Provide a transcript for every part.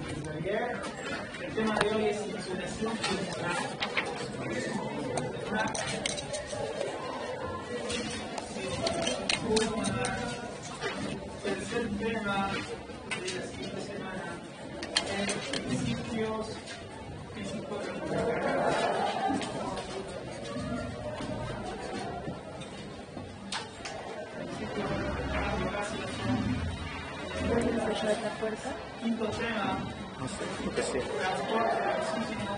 El tema de hoy es insulación pulmonar. Tercer tema de la siguiente semana es principios físicos de la puerta. Quinto tema. No sé, lo que sea. Transporte, oxígeno.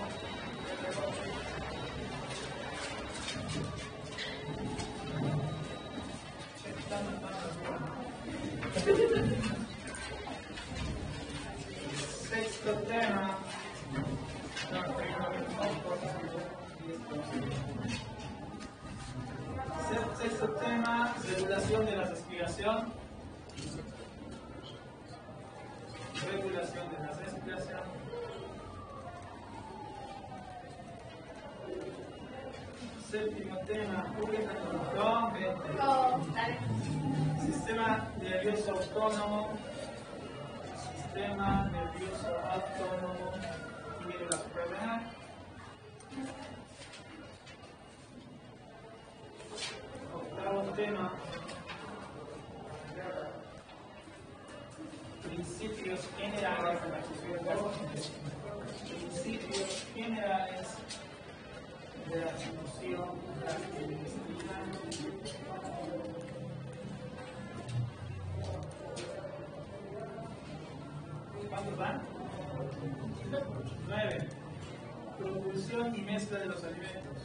Sexto tema. Sexto tema, regulación de la respiración. Regulación de la respiración. Séptimo tema, sistema nervioso autónomo. Sistema nervioso autónomo. Mire la enfermedad. Octavo tema. Principios generales de la fisiología. Principios generales de la función gastrointestinal. ¿Cuántos van? 9. Propulsión y mezcla de los alimentos.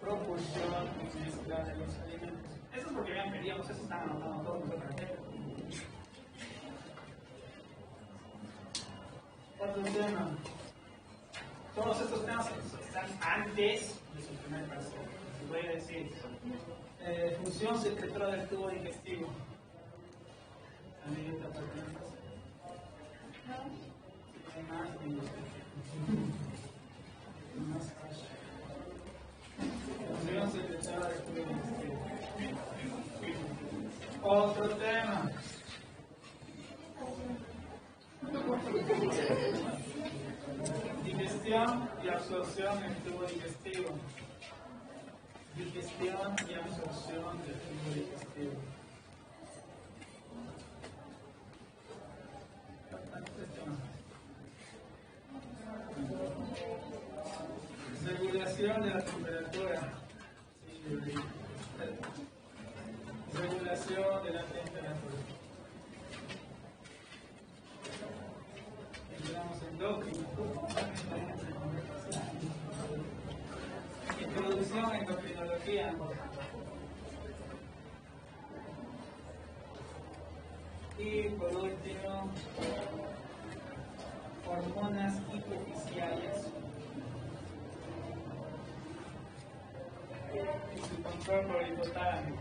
Propulsión y mezcla de los alimentos. Eso es porque vean, queríamos, eso están anotando todos los carteles. Otro tema. Todos estos temas están antes de su primer parcial. Se puede decir. Función secretora del tubo digestivo. También está para el primer parcial. Función secretora del tubo digestivo. Otro tema. Digestión y absorción del tubo digestivo. Digestión y absorción del tubo digestivo. Regulación de la temperatura. Regulación de la temperatura. Entramos en endocrino. Introducción a endocrinología. Y por último, hormonas hipofisiales. Y su control por el hipotálamo.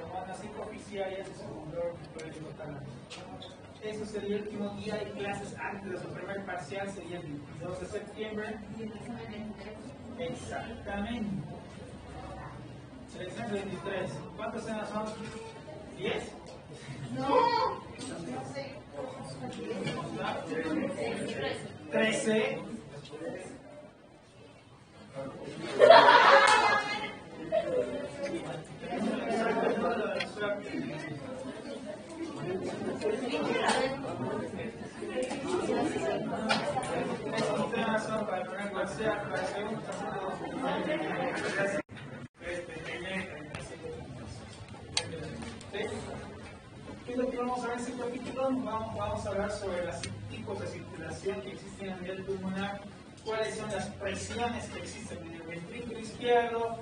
Hormonas hipofisiales y su control por el hipotálamo. Eso sería el último día de clases antes de su primer parcial, sería el 22 de septiembre. Exactamente. Selección 23. ¿Cuántas cenas son? ¿10? No. 13. Estos temas son para el primer parcial, para el segundo ¿qué es lo que vamos a ver en este capítulo? Vamos a hablar sobre los tipos de circulación que existen a nivel pulmonar, cuáles son las presiones que existen en el ventrículo izquierdo,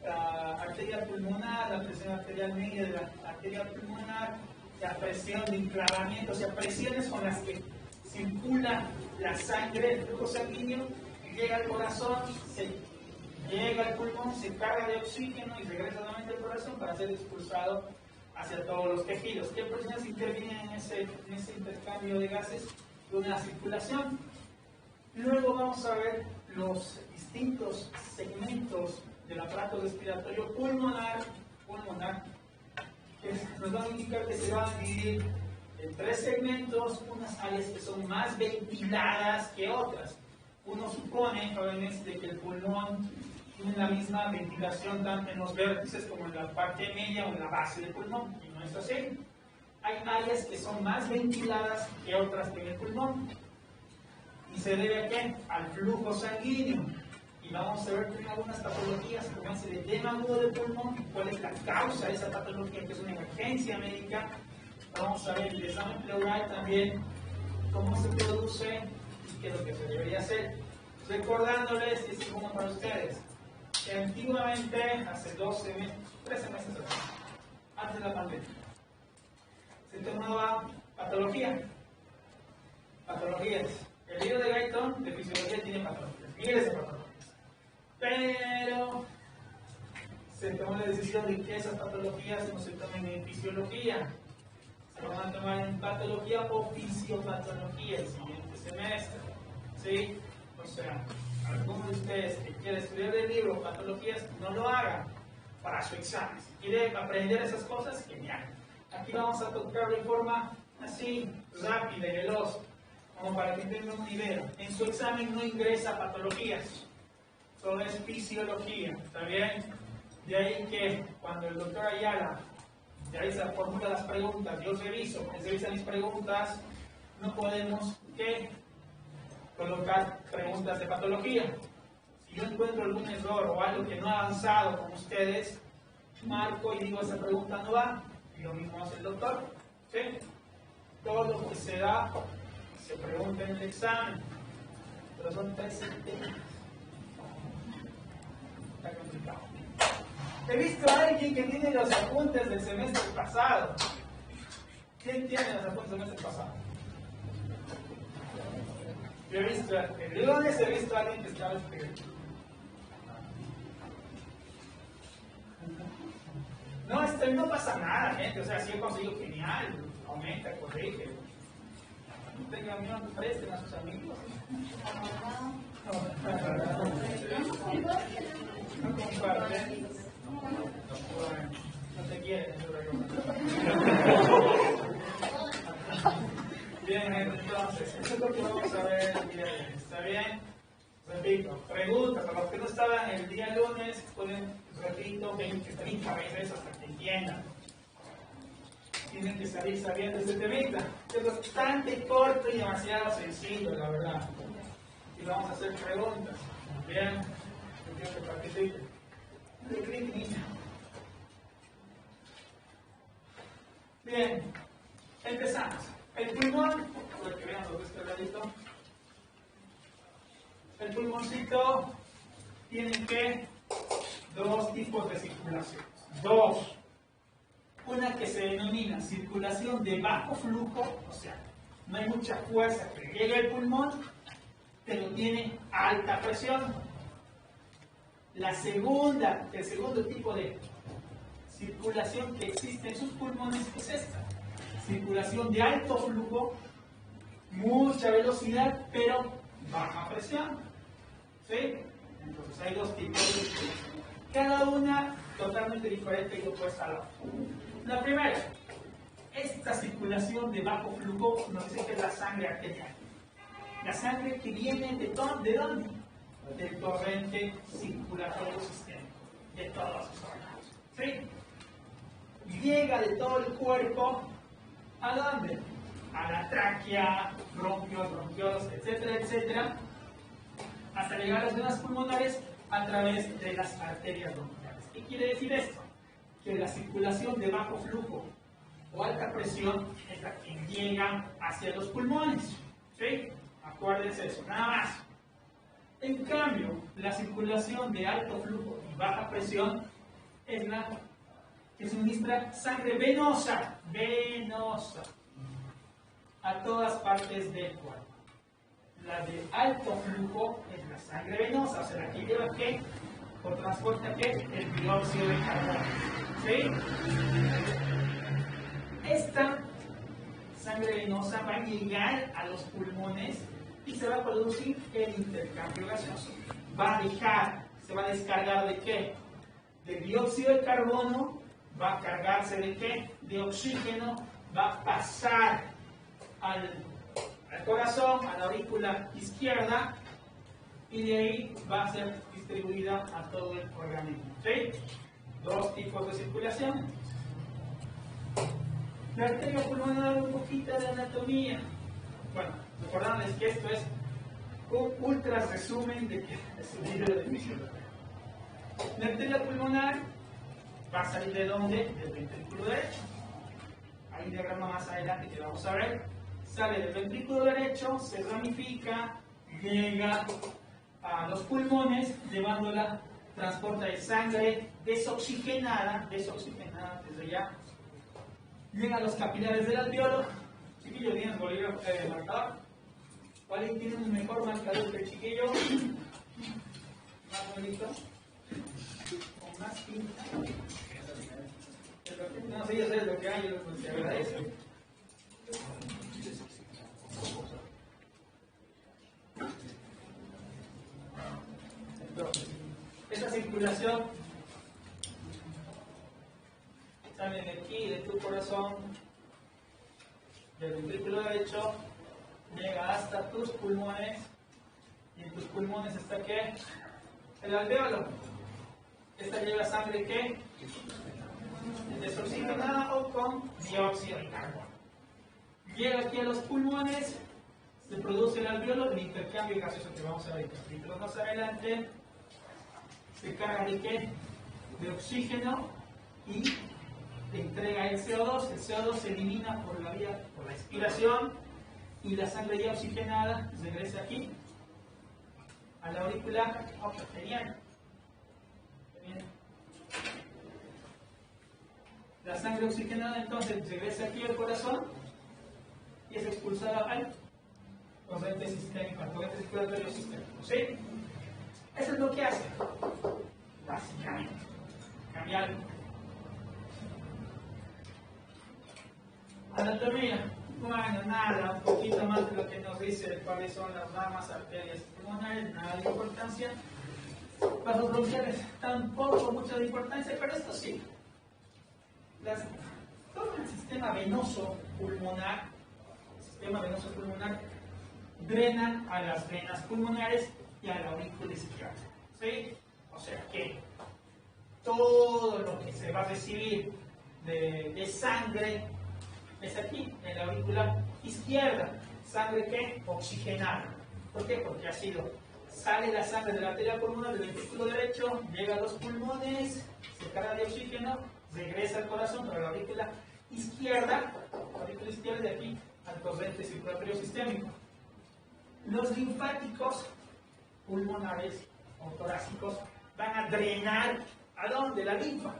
la arteria pulmonar, la presión arterial media de la arteria pulmonar, la presión de enclavamiento, o sea, presiones con las que circula la sangre, el flujo sanguíneo, llega al corazón, llega al pulmón, se carga de oxígeno y regresa nuevamente al corazón para ser expulsado hacia todos los tejidos. ¿Qué presiones intervienen en ese intercambio de gases durante la circulación? Luego vamos a ver los distintos segmentos del aparato respiratorio pulmonar, que nos van a indicar que se van a dividir de 3 segmentos, unas áreas que son más ventiladas que otras. Uno supone, obviamente, que el pulmón tiene la misma ventilación tanto en los vértices como en la parte media o en la base del pulmón, y no es así. Hay áreas que son más ventiladas que otras en el pulmón. ¿Y se debe a qué? Al flujo sanguíneo. Y vamos a ver que hay algunas patologías como ese de edema agudo del pulmón, cuál es la causa de esa patología, que es una emergencia médica. Vamos a ver el examen pleural también, cómo se produce y qué es lo que se debería hacer. Recordándoles, y es como para ustedes, que antiguamente, hace 13 meses atrás, antes de la pandemia, se tomaba patología. Patologías. El libro de Guyton de fisiología tiene patologías, miles de patologías. Pero se tomó la decisión de que esas patologías no se tomen en fisiología, se van a tomar en patología o fisiopatología el siguiente semestre. ¿Sí? O sea, algunos de ustedes que quieren estudiar el libro patologías, no lo hagan para su examen. Si quieren aprender esas cosas, genial. Aquí vamos a tocar de forma así, rápida y veloz, como para que tengan una idea. En su examen no ingresa patologías, solo es fisiología, ¿está bien? De ahí que cuando el doctor Ayala de ahí se formula las preguntas, yo reviso, él revisa mis preguntas, no podemos ¿qué? Colocar preguntas de patología. Si yo encuentro algún error o algo que no ha avanzado con ustedes, marco y digo esa pregunta no va, y lo mismo hace el doctor. ¿Sí? Todo lo que se da se pregunta en el examen, pero son 3 temas. Está complicado. He visto a alguien que tiene los apuntes del semestre pasado. ¿Quién tiene los apuntes del semestre pasado? Yo he visto, el lunes he visto a alguien que estaba escribiendo. No pasa nada, gente. O sea, si he conseguido genial, aumenta, corrige. No tengan miedo, presten a sus amigos. No comparten. No te quieren, bien, entonces, eso es lo que vamos a ver el día de hoy. ¿Está bien? Repito, preguntas. Para los que no estaban el día lunes, pueden, repito, 20, 30 veces hasta que entiendan. Tienen que salir sabiendo este temita. Es bastante corto y demasiado sencillo, la verdad. Y vamos a hacer preguntas. Bien, yo quiero que participen. Bien, empezamos. El pulmón, por que vean lo que está ladito. El pulmoncito tiene que 2 tipos de circulación. 2. Una que se denomina circulación de bajo flujo, o sea, no hay mucha fuerza que llegue al pulmón, pero tiene alta presión. El segundo tipo de circulación que existe en sus pulmones es esta. Circulación de alto flujo, mucha velocidad, pero baja presión. ¿Sí? Entonces hay 2 tipos de circulación. Cada una totalmente diferente y opuesta a la otra. La primera, esta circulación de bajo flujo nos dice que es la sangre arterial. La sangre que viene ¿de dónde? Del torrente circulatorio sistémico, de todos los órganos. ¿Sí? Llega de todo el cuerpo, ¿a dónde? A la tráquea, bronquiolos, etcétera, etcétera, hasta llegar a las venas pulmonares a través de las arterias bronquiales. ¿Qué quiere decir esto? Que la circulación de bajo flujo o alta presión es la que llega hacia los pulmones. ¿Sí? Acuérdense eso, nada más. En cambio, la circulación de alto flujo y baja presión es la que suministra sangre venosa a todas partes del cuerpo. La de alto flujo es la sangre venosa, o sea, la que lleva ¿qué? O transporta ¿qué? El dióxido de carbono. ¿Sí? Esta sangre venosa va a llegar a los pulmones y se va a producir el intercambio gaseoso. Se va a descargar ¿de qué? De dióxido de carbono, va a cargarse ¿de qué? De oxígeno, va a pasar al corazón, a la aurícula izquierda, y de ahí va a ser distribuida a todo el organismo. ¿Sí? Dos tipos de circulación. La arteria pulmonar, un poquito de anatomía. Bueno, recordándoles que esto es un ultra resumen de que es un libro de fisiología. La arteria pulmonar va a salir de dónde? Del ventrículo derecho. Hay un diagrama más adelante que vamos a ver. Sale del ventrículo derecho, se ramifica, llega a los pulmones, llevándola, transporta de sangre desoxigenada desde ya. Llega a los capilares del alveolo. Chiquillo, ¿tienes bolígrafo marcador? ¿Cuál tiene un mejor marcador que el chiquillo? Más bonito. Con más tinta. No sé, ya sabes lo que hay, yo te agradezco. Entonces, esta circulación sale de aquí, de tu corazón, del ventrículo derecho, llega hasta tus pulmones, y en tus pulmones está ¿qué? El alveolo. Esta lleva sangre ¿qué? Desoxigenada o con dióxido de carbono. Llega aquí a los pulmones, se produce el alveolo, el intercambio gaseoso que vamos a ver capítulos más adelante, se carga de ¿qué? De oxígeno y entrega el CO2. El CO2 se elimina por la expiración, y la sangre ya oxigenada regresa aquí a la aurícula octaveniana. La sangre oxigenada entonces regresa aquí al corazón y es expulsada al torrente sistémico, al torrente circulatorio sistémico. ¿Sí? Eso es lo que hace, básicamente, cambiar. Anatomía, bueno, nada, un poquito más de lo que nos dice de cuáles son las ramas, arterias pulmonares, nada de importancia. Vasos bronquiales, tampoco mucha de importancia, pero esto sí. Todo el sistema venoso pulmonar drena a las venas pulmonares y a la aurícula izquierda. ¿Sí? O sea que todo lo que se va a recibir de sangre es aquí, en la aurícula izquierda. ¿Sangre qué? Oxigenada. ¿Por qué? Porque sale la sangre de la arteria pulmonar del ventrículo derecho, llega a los pulmones, se carga de oxígeno, regresa al corazón para la aurícula izquierda de aquí al torrente circulatorio sistémico. Los linfáticos pulmonares o torácicos van a drenar ¿a dónde? La linfa.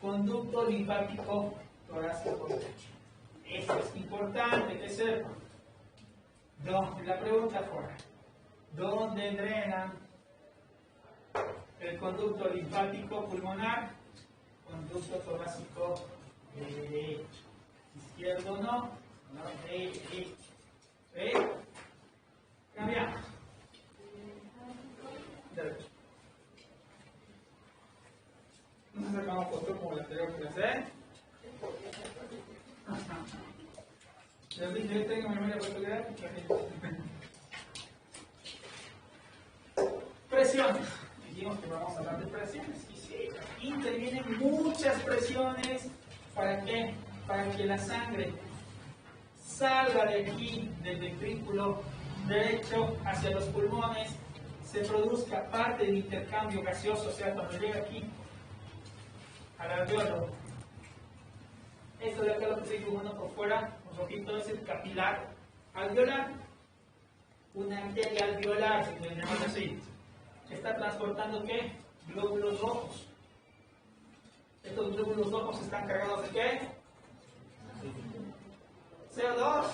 Conducto linfático torácico derecho. Esto es importante que sepan. La pregunta fuera, ¿dónde drenan el conducto linfático pulmonar? Conducto torácico derecho. Izquierdo no, derecho. ¿Sí? Cambiamos. Derecho. No se sacamos postura como la anterior clase. Les dije, yo tengo memoria particular. Presiones. Dijimos que vamos a hablar de presiones. Y sí, intervienen muchas presiones. ¿Para qué? Para que la sangre salga de aquí, del ventrículo derecho hacia los pulmones, se produzca parte del intercambio gaseoso, o sea, cuando llega aquí al alveolo. Esto de acá lo que se dibujando por fuera, un rojito, es el capilar alveolar, una arteria alveolar, si pueden llamarlo así, que está transportando ¿qué? Glóbulos rojos. Estos glóbulos rojos están cargados de ¿qué? CO2,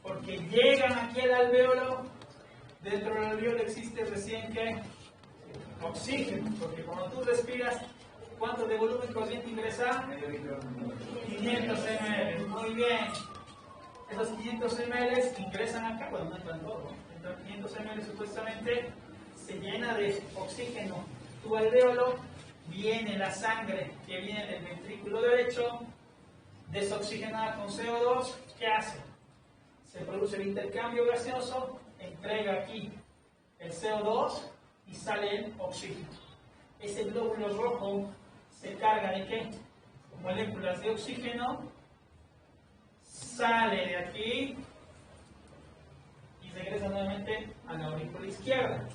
porque llegan aquí al alveolo. Dentro del alveolo existe recién ¿qué? Oxígeno, porque cuando tú respiras, ¿cuánto de volumen corriente ingresa? 500 ml. Muy bien. Esos 500 ml ingresan acá, bueno, no entran todos, entran 500 ml supuestamente, se llena de oxígeno tu alveolo, viene la sangre que viene del ventrículo derecho, desoxigenada con CO2, ¿Qué hace? Se produce el intercambio gaseoso, entrega aquí el CO2 y sale el oxígeno. Ese glóbulo rojo se carga de ¿qué? Moléculas de oxígeno, sale de aquí y regresa nuevamente a la aurícula izquierda.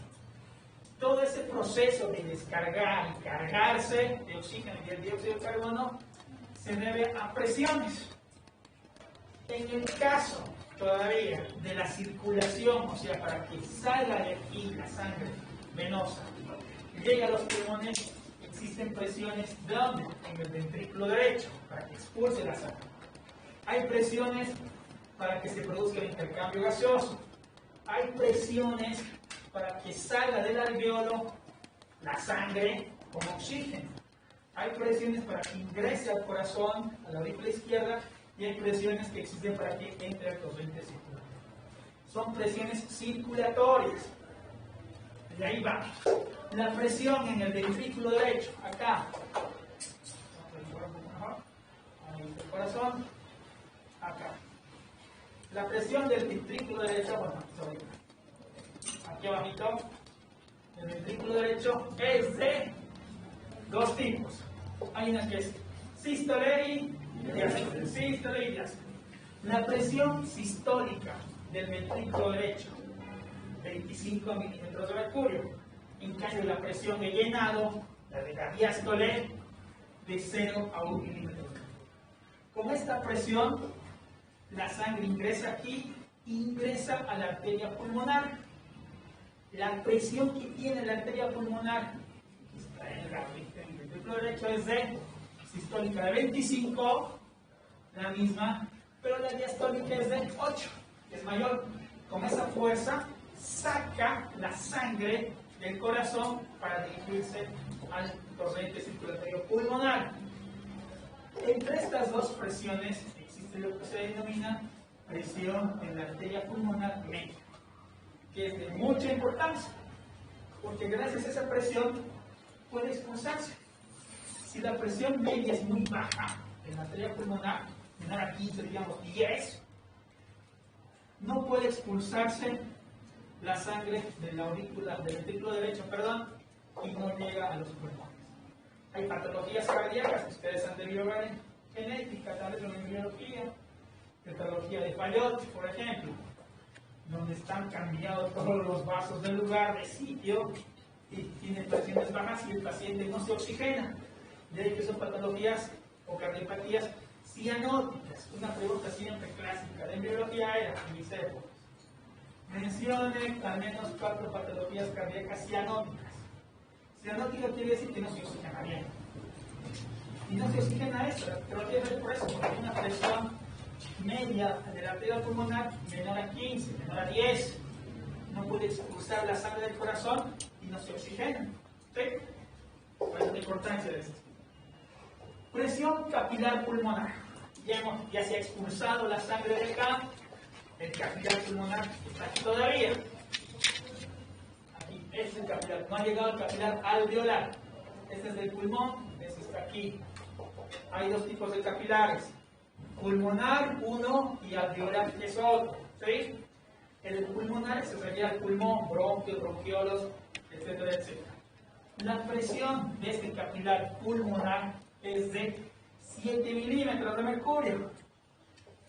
Todo ese proceso de descargar y cargarse de oxígeno y el dióxido de carbono se debe a presiones. En el caso todavía de la circulación, o sea, para que salga de aquí la sangre venosa, llegue a los pulmones, existen presiones ¿de dónde? En el ventrículo derecho, para que expulse la sangre. Hay presiones para que se produzca el intercambio gaseoso. Hay presiones para que salga del alveolo la sangre con oxígeno. Hay presiones para que ingrese al corazón, a la aurícula izquierda, y hay presiones que existen para que entre al torrente circulatorio. Son presiones circulatorias. Y ahí va. La presión en el ventrículo derecho, acá. Ahí está el corazón. Acá. La presión del ventrículo derecho, bueno, aquí abajito, el ventrículo derecho es de dos tipos. Hay una que es sístole y diástole. Sístole y diástole. La presión sistólica del ventrículo derecho, 25 milímetros de mercurio. En cambio, la presión de llenado, la de la diástole, de 0 a 1 milímetro. Con esta presión, la sangre ingresa aquí e ingresa a la arteria pulmonar. La presión que tiene la arteria pulmonar, que está en el ventrículo derecho, es de sistólica de 25, la misma, pero la diastólica es de 8, que es mayor. Con esa fuerza saca la sangre del corazón para dirigirse al torrente circulatorio pulmonar. Entre estas dos presiones existe lo que se denomina presión en la arteria pulmonar media, que es de mucha importancia, porque gracias a esa presión puede expulsarse. Si la presión media es muy baja en la arteria pulmonar, menor a 15, digamos 10, no puede expulsarse la sangre de la aurícula, del ventrículo derecho, y no llega a los pulmones. Hay patologías cardíacas que ustedes han debido ver en genética, tal vez en embriología, patología de Fayot, por ejemplo, donde están cambiados todos los vasos del lugar, de sitio, y tiene presiones bajas y el paciente no se oxigena. De ahí que son patologías o cardiopatías cianóticas. Una pregunta siempre clásica de embriología era, en mis épocas, mencione al menos 4 patologías cardíacas cianóticas. Cianótica quiere decir que no se oxigena bien. Y no se oxigena eso, pero tiene que ver por eso, porque hay una presión media de la arteria pulmonar menor a 15, menor a 10. No puede expulsar la sangre del corazón y no se oxigena. ¿Sí? ¿Cuál es la importancia de esto? Presión capilar pulmonar. Ya se ha expulsado la sangre de acá, el capilar pulmonar está aquí todavía. Aquí, este es el capilar. No ha llegado el capilar alveolar. Este es del pulmón, este está aquí. Hay dos tipos de capilares. Pulmonar, uno, y alveolar, que es otro. ¿Sí? El pulmonar se refiere al pulmón, bronquios, bronquiolos, etcétera, etcétera. La presión de este capilar pulmonar es de 7 milímetros de mercurio,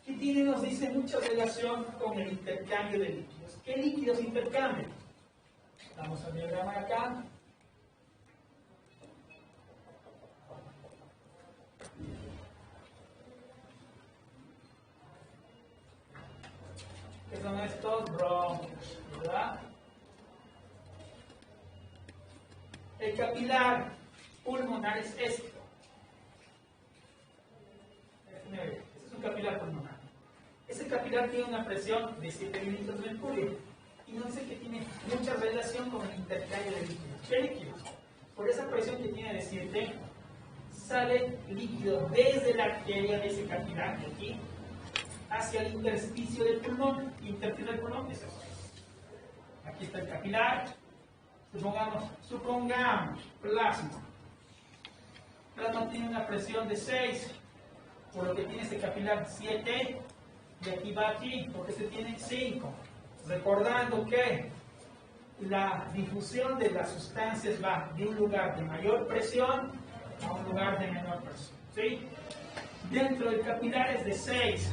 que tiene, nos dice, mucha relación con el intercambio de líquidos. ¿Qué líquidos intercambian? Vamos al diagrama acá. ¿Qué son estos? Bronquios, ¿verdad? El capilar pulmonar es este. Este es un capilar pulmonar. Ese capilar tiene una presión de 7 milímetros de mercurio. Y no sé que tiene mucha relación con el intercambio de líquidos. ¿Qué líquidos? Por esa presión que tiene de 7, sale líquido desde la arteria de ese capilar de aquí hacia el intersticio del pulmón. Intersticio del pulmón es eso. Aquí está el capilar. Supongamos, plasma. Plasma tiene una presión de 6, por lo que tiene este capilar 7, y aquí va aquí, porque se tiene 5. Recordando que la difusión de las sustancias va de un lugar de mayor presión a un lugar de menor presión. ¿Sí? Dentro del capilar es de 6,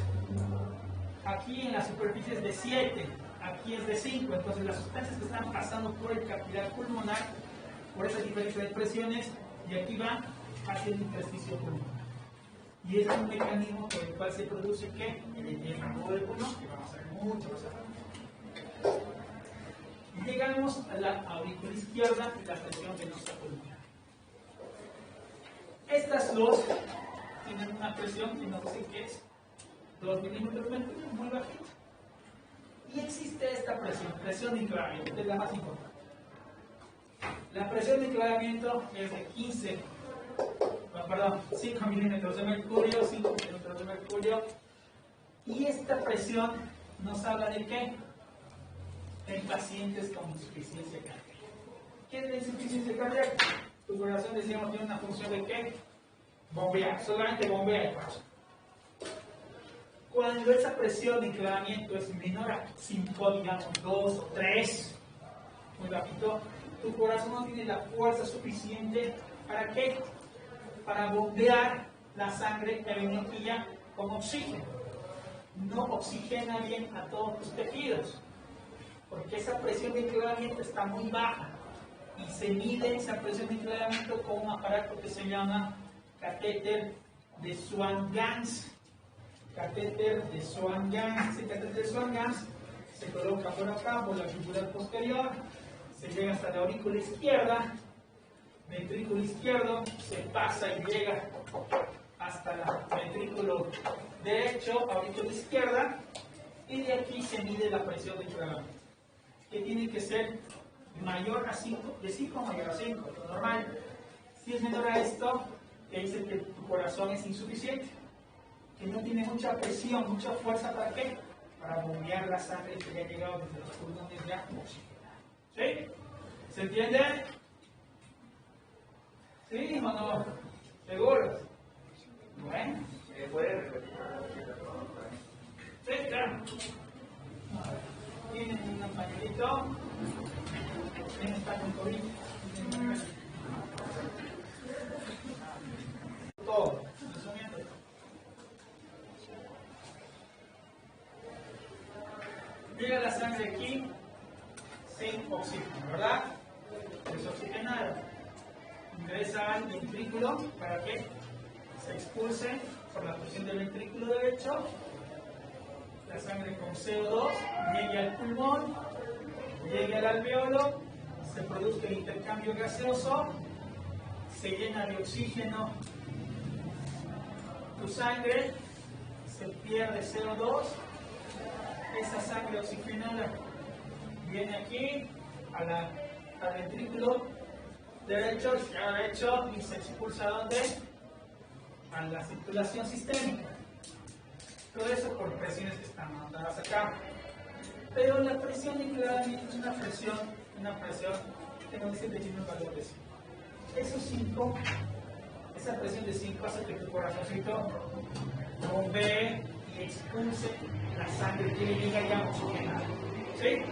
aquí en la superficie es de 7, aquí es de 5. Entonces las sustancias que están pasando por el capilar pulmonar, por esa diferencia de presiones, y aquí van hacia el intersticio pulmonar. Y es un mecanismo por el cual se produce ¿qué? El edema del pulmón, que vamos a ver mucho más adelante. Llegamos a la aurícula izquierda y la presión venosa pulmonar. Estas dos tienen una presión que nos dice que es 2 milímetros de mercurio, muy bajita. Y existe esta presión, presión de enclavamiento, que es la más importante. La presión de enclavamiento es de 5 milímetros de mercurio, 5 milímetros de mercurio. Y esta presión nos habla de qué? En pacientes con insuficiencia cardíaca. ¿Qué es la insuficiencia cardíaca? Tu corazón, decíamos, tiene una función de qué? Bombear, solamente bombea el corazón. Cuando esa presión de enclavamiento es menor a 5, digamos 2 o 3, muy bajito, tu corazón no tiene la fuerza suficiente ¿para qué? Para bombear la sangre que viene aquí ya con oxígeno. No oxigena bien a todos tus tejidos, porque esa presión de enclavamiento está muy baja y se mide esa presión de enclavamiento con un aparato que se llama catéter de Swan-Ganz. Catéter de Swan-Ganz. Ese catéter de Swan-Ganz se coloca por acá, por la yugular posterior, se llega hasta la aurícula izquierda, ventrículo izquierdo, se pasa y llega hasta el ventrículo derecho, aurícula izquierda, y de aquí se mide la presión de enclavamiento, que tiene que ser mayor a 5, de 5 mayor a 5, lo normal. Si es menor a esto, que dice que tu corazón es insuficiente, que no tiene mucha presión, mucha fuerza, ¿para qué? Para bombear la sangre que ya ha llegado desde los pulmones ya oxigenada. ¿Sí? ¿Se entiende? ¿Sí o no? ¿Seguros? Bueno. ¿Puede repetir? Sí, claro. Tienen un pañuelito. ¿Quién está con COVID? Todo. Resumiendo. Llega la sangre aquí sin oxígeno, ¿verdad? Desoxigenada. Ingresa al ventrículo para que se expulse por la presión del ventrículo derecho la sangre con CO2, llegue al pulmón, llegue al alveolo, se produzca el intercambio gaseoso, se llena de oxígeno tu sangre, se pierde CO2, esa sangre oxigenada viene aquí al ventrículo derecho y se expulsa ¿a dónde? A la circulación sistémica. Todo eso por presiones que están anotadas acá. Pero la presión de enclavamiento es una presión que no dice que tiene un valor de 5. Esos 5, esa presión de 5 hace que tu corazoncito bombee y expulse la sangre que le llega ya oxigenada. ¿Sí?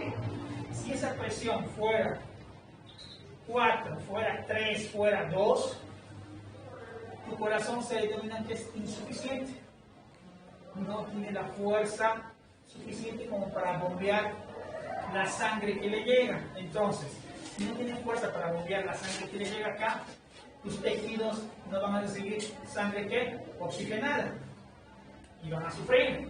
Si esa presión fuera 4, fuera 3, fuera 2, tu corazón se denomina que es insuficiente. No tiene la fuerza suficiente como para bombear la sangre que le llega. Entonces, si no tiene fuerza para bombear la sangre que le llega acá, tus tejidos no van a recibir sangre ¿qué? Oxigenada y van a sufrir.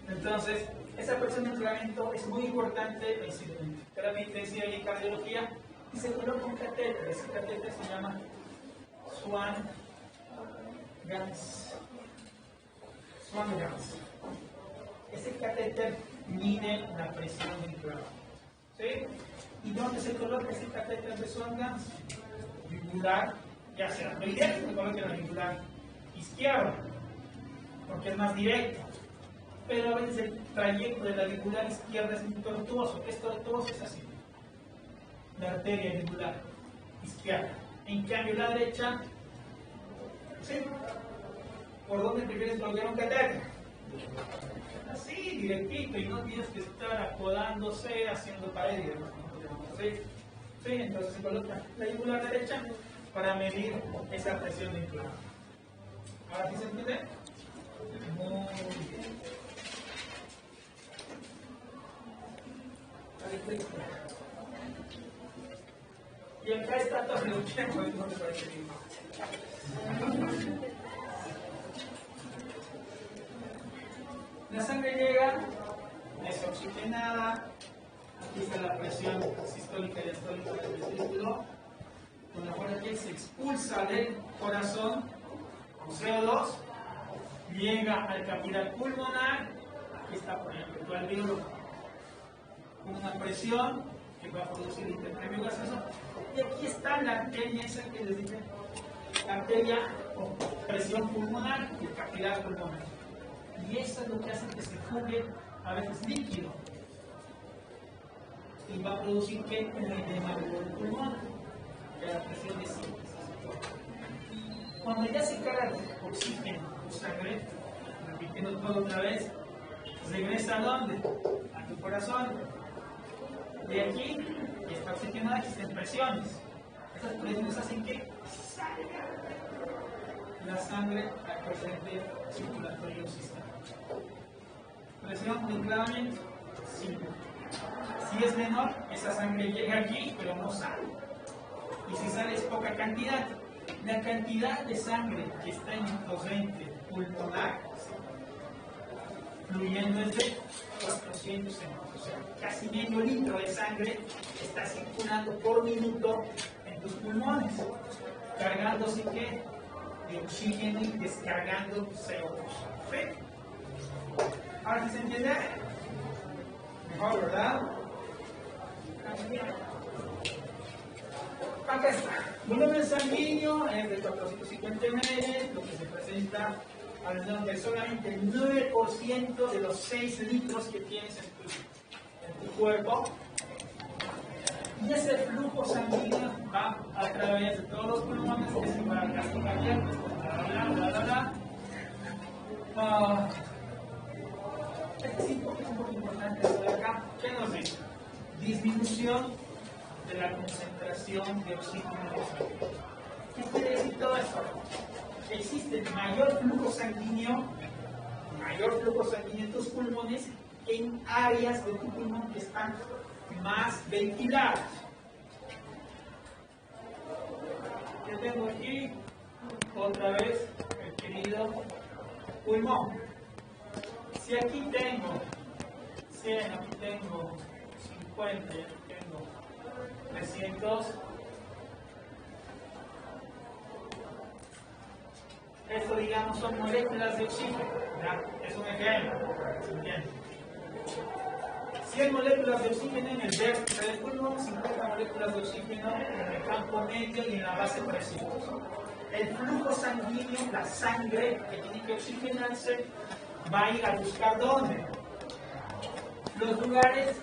Entonces, esa presión de enclavamiento es muy importante en terapia intensiva y en cardiología, y se coloca un catéter. Ese catéter se llama Swan-Ganz. Swan-Ganz. Ese catéter mide la presión de enclavamiento. ¿Sí? ¿Y dónde se coloca ese catéter de Swan-Ganz? Yugular, ya sea. Lo ideal es que se coloque en la yugular izquierda, porque es más directo. Pero a veces el trayecto de la yugular izquierda es muy tortuoso. ¿Qué es tortuoso? Es así. La arteria yugular izquierda. En cambio, la derecha, ¿sí? ¿Por dónde prefieres colocar un catéter? Así, directito, y no tienes que estar acodándose, haciendo paredes, ¿no? ¿Sí? ¿Sí? Entonces se coloca la yugular derecha para medir esa presión de inflamación. ¿Ahora sí se entiende? Muy bien. Y acá está todo el tiempo, no te parece bien. La sangre llega, es oxigenada, aquí está la presión sistólica y diastólica del vestíbulo. Con la fuerza que se expulsa del corazón con CO2, llega al capilar pulmonar, aquí está por ejemplo el alveolo, con una presión que va a producir intercambio gaseoso. Y aquí está la arteria esa que les dije, la arteria con presión pulmonar y el capilar pulmonar. Y eso es lo que hace que se fugue a veces líquido. Y va a producir que un edema del pulmón, que la presión de síntesis. Cuando ya se carga de oxígeno tu sangre, repitiendo todo otra vez, regresa ¿a dónde? A tu corazón. De aquí, que está oxigenada, existen presiones. Esas presiones hacen que salga la sangre al corriente circulatorio sistémico. Presión muy claramente 5. Si es menor, esa sangre llega aquí, pero no sale. Y si sale es poca cantidad. La cantidad de sangre que está en el corriente pulmonar fluyendo es de 400 centímetros. O sea, casi medio litro de sangre está circulando por minuto en tus pulmones, cargándose ¿qué? De oxígeno y descargando CO2. ¿Sí? Ahora sí se entiende. Mejor, ¿verdad? Acá está. Volumen sanguíneo es de 450 ml, lo que se presenta alrededor de solamente el 9% de los 6 litros que tienes en tu cuerpo. Y ese flujo sanguíneo va a través de todos los pulmones, que se va al gasto cardíaco, Este es un poco importante esto de acá. ¿Qué nos dice? Disminución de la concentración de oxígeno en la sangre. ¿Qué quiere decir todo esto? Existe mayor flujo sanguíneo en tus pulmones en áreas de tu pulmón que están más ventiladas. Yo tengo aquí otra vez el querido pulmón. Si aquí tengo 100, aquí tengo 50, aquí tengo 300, esto digamos son moléculas de oxígeno, ¿ya? Es un ejemplo, ¿se entiende? 100 moléculas de oxígeno en el vértice del pulmón, 50 moléculas de oxígeno en el campo medio y en la base preciosa. El flujo sanguíneo, la sangre que tiene que oxigenarse, va a ir a buscar ¿dónde? Los lugares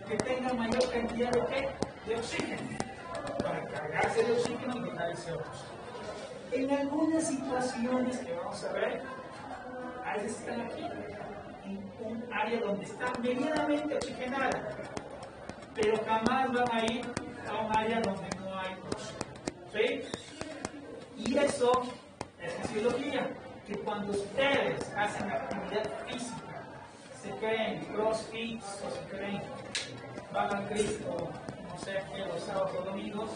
que tengan mayor cantidad de ¿qué? De oxígeno, para cargarse de oxígeno y dejar el CO2. En algunas situaciones que vamos a ver, a veces están aquí, en un área donde está medianamente oxigenada, pero jamás van a ir a un área donde no hay oxígeno. ¿Sí? Y eso es fisiología, que cuando ustedes hacen actividad física, se creen crossfit o se creen van a Cristo, no sé qué, los sábados o domingos,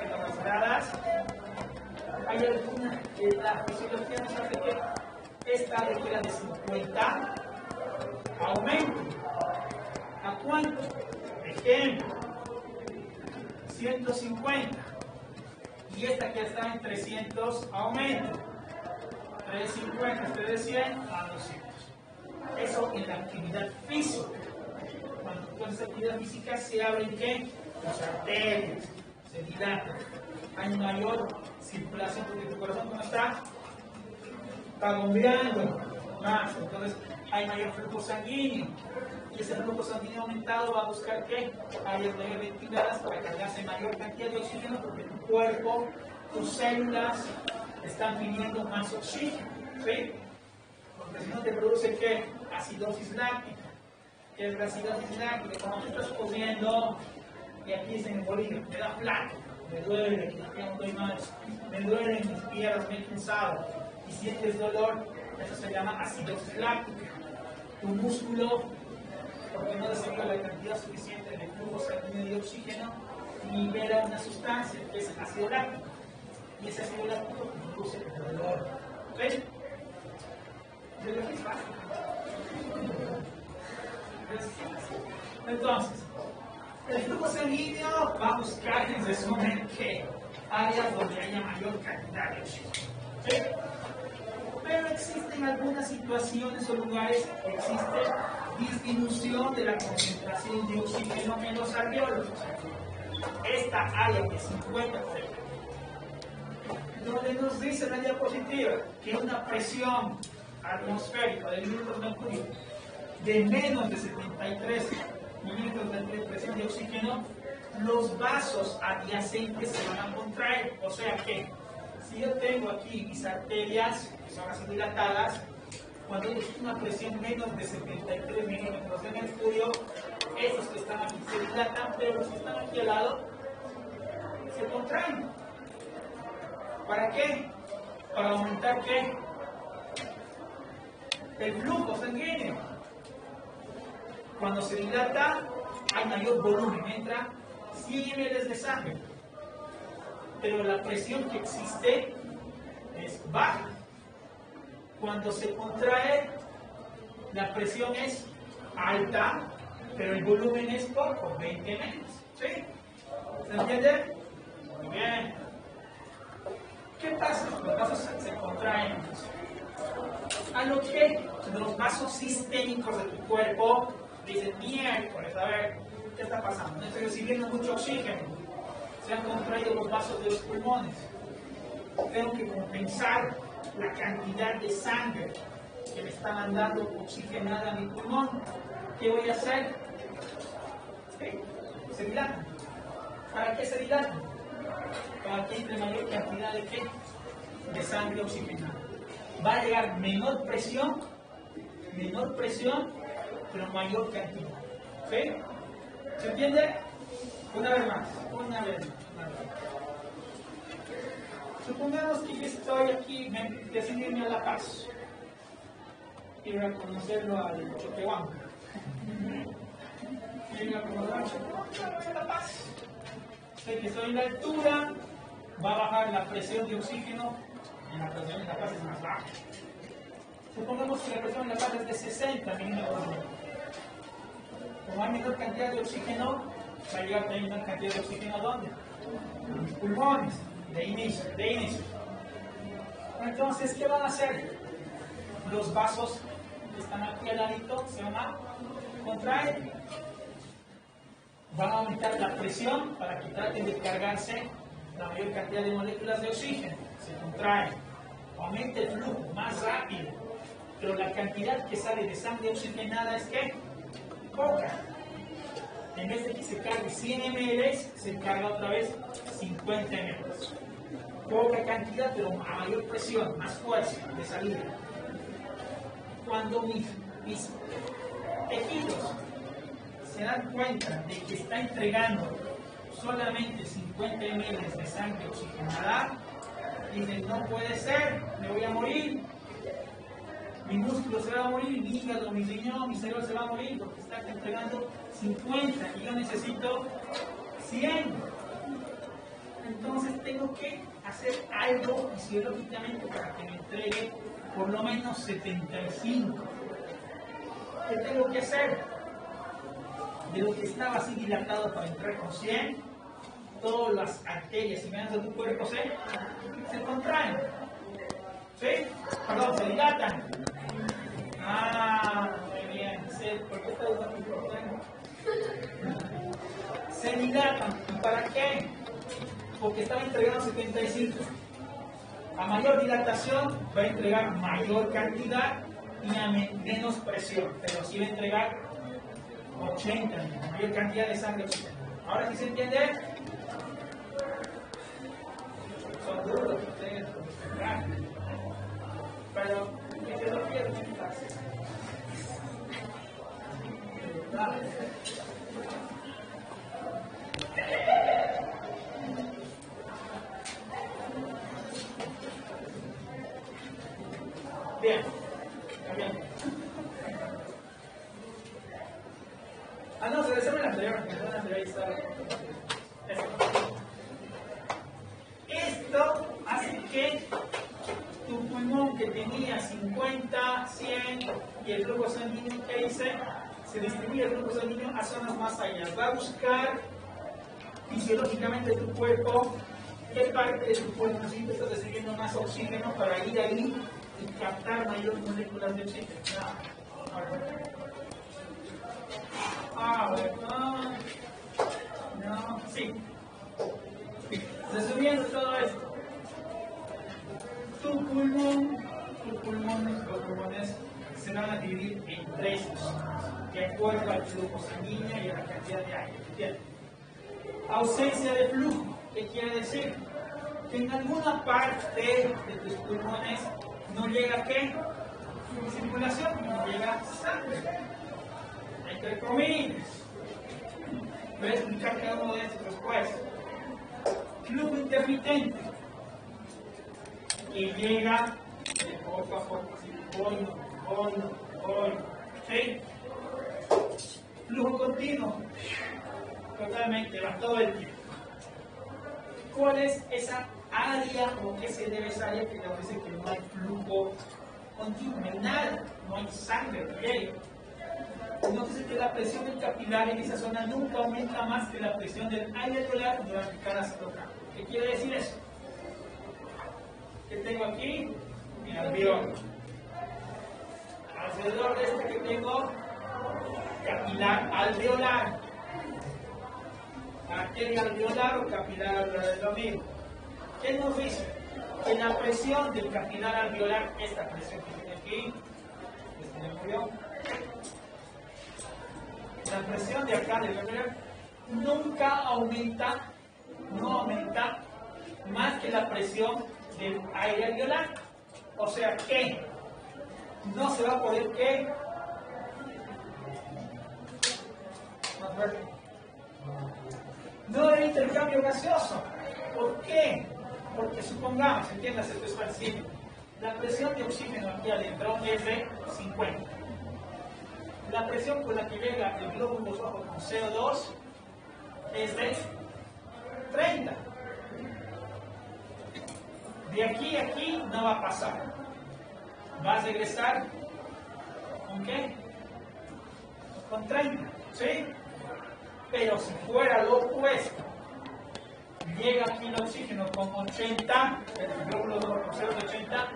en las gradas, hay alguna que la fisiología nos hace que esta requiera de 50 aumente. ¿A cuánto? Ejemplo, 150. Y esta que está en 300 aumenta. 350, este de 100 a 200. Eso en la actividad física. Cuando tú haces actividad física se abren ¿qué? Las arterias, se dilatan. Hay mayor circulación porque tu corazón ¿cómo está? Está bombeando más. Entonces hay mayor flujo sanguíneo. Y ese flujo sanguíneo aumentado va a buscar ¿qué? Áreas mayor ventiladas para cargarse mayor cantidad de oxígeno porque tu cuerpo, tus células están pidiendo más oxígeno. ¿Sí? porque si no te produce ¿qué? Acidosis láctica. ¿Qué es la acidosis láctica? Cuando tú estás comiendo y aquí es en Bolivia, me da flaco, me duele, me duelen mis piernas, me he cansado y sientes dolor, eso se llama acidosis láctica. Tu músculo, porque no desarrolla la cantidad suficiente de flujo sanguíneo y oxígeno, libera una sustancia que es ácido láctico. Y ese ácido láctico produce dolor. ¿Ok? Es fácil. Entonces, el flujo sanguíneo va a buscar en resumen que áreas donde haya mayor cantidad de oxígeno. ¿Sí? Pero existen algunas situaciones o lugares que existe disminución de la concentración de oxígeno en los alveolos. Esta área que se encuentra donde nos dice la diapositiva que una presión atmosférica de milímetros de mercurio de menos de 73 milímetros de presión de oxígeno, los vasos adyacentes se van a contraer. O sea que si yo tengo aquí mis arterias que son así dilatadas, cuando existe una presión menos de 73 milímetros de mercurio, esos que están aquí se dilatan, pero los que están aquí al lado se contraen. ¿Para qué? Para aumentar ¿qué? El flujo sanguíneo. Cuando se dilata, hay mayor volumen, entra 100 ml de sangre. Pero la presión que existe es baja. Cuando se contrae, la presión es alta, pero el volumen es poco, 20 menos. ¿Sí? ¿Se entiende? Muy bien. ¿Qué pasa? Los vasos se contraen. A lo que los vasos sistémicos de tu cuerpo dicen, miércoles, a ver, ¿qué está pasando? No estoy recibiendo mucho oxígeno. Se han contraído los vasos de los pulmones. Tengo que compensar la cantidad de sangre que me está mandando oxigenada a mi pulmón. ¿Qué voy a hacer? ¿Sí? Se dilatan. ¿Para qué se dilatan? Para que entre mayor cantidad de ¿qué? De sangre oxigenada. Va a llegar menor presión, pero mayor cantidad. ¿Sí? ¿Se entiende? Una vez más. Supongamos que yo estoy aquí, decidí irme a La Paz. Ir a conocerlo al Choquehuanca. Ir a conocerlo al Choquehuanca de La Paz. Sé que estoy en la altura, va a bajar la presión de oxígeno, y la presión en La Paz es más baja. Supongamos que la presión en La Paz es de 60 milímetros de mercurio. Como hay menor cantidad de oxígeno, va a llegar también menor cantidad de oxígeno ¿a dónde? A mis pulmones, de inicio. Entonces, ¿qué van a hacer? Los vasos que están aquí al ladito se van a contraer. Van a aumentar la presión para que traten de cargarse la mayor cantidad de moléculas de oxígeno. Se contraen. Aumenta el flujo más rápido. Pero la cantidad que sale de sangre oxigenada es ¿qué? Poca. En vez de que se cargue 100 ml, se carga otra vez 50 ml. Poca cantidad, pero a mayor presión, más fuerza de salida. Cuando mis tejidos se dan cuenta de que está entregando solamente 50 ml de sangre oxigenada, dicen, no puede ser, me voy a morir. Mi músculo se va a morir, mi hígado, mi riñón, mi cerebro se va a morir porque está entregando 50 y yo necesito 100. Entonces tengo que hacer algo fisiológicamente para que me entregue por lo menos 75. ¿Qué tengo que hacer? De lo que estaba así dilatado para entrar con 100, todas las arterias y venas de tu cuerpo se contraen. ¿Sí? Perdón, se dilatan. Muy bien. ¿Por qué está dilatan? Se dilatan. ¿Y para qué? Porque estaba entregando 75. A mayor dilatación va a entregar mayor cantidad y a menos presión, pero sí va a entregar 80, mayor cantidad de sangre oxigenada. Ahora sí se entiende. Son duros ustedes, pero ¿qué te lo quiero? Bien, bien. Ah, no, regresame la anterior. Ahí está. Esto hace que tu pulmón que tenía 50, 100 y el flujo sanguíneo que hice, se distribuye el flujo sanguíneo a zonas más allá. Va a buscar fisiológicamente tu cuerpo qué parte de tu cuerpo está recibiendo más oxígeno para ir ahí y captar mayores moléculas de oxígeno. No, sí. Resumiendo todo esto, los pulmones se van a dividir en tres de acuerdo al flujo sanguíneo y a la cantidad de aire. ¿Entiendes? Ausencia de flujo, ¿qué quiere decir? Que en alguna parte de tus pulmones no llega ¿qué? Circulación, no llega sangre. Entre comillas. Voy a explicar cada uno de estos después. Flujo intermitente, que llega de poco a poco, voy, ¿sí? Flujo continuo, totalmente, va todo el tiempo. ¿Cuál es esa área o qué se debe esa área que nos dice que no hay flujo continuo, no hay nada, no hay sangre, ¿ok? Nótese que la presión del capilar en esa zona nunca aumenta más que la presión del aire alveolar durante cada ciclograma. ¿Qué quiere decir eso? ¿Qué tengo aquí? Mi alveolo. Alrededor de este que tengo, capilar alveolar. Arteria alveolar o capilar alveolar es lo mismo. ¿Qué nos dice? Que la presión del capilar alveolar, esta presión que tiene aquí, la presión de acá del alveolar nunca aumenta, no aumenta más que la presión del aire alveolar. O sea que no se va a poder que no hay intercambio gaseoso. ¿Por qué? Porque supongamos, entiendas, esto es sencillo, la presión de oxígeno aquí adentro es de 50. La presión con la que llega el glóbulo rojo con CO2 es de 30. De aquí a aquí no va a pasar. Va a regresar ¿con qué? Con 30, ¿sí? Pero si fuera lo opuesto, llega aquí el oxígeno con 80, el glóbulo rojo con CO2 de 80,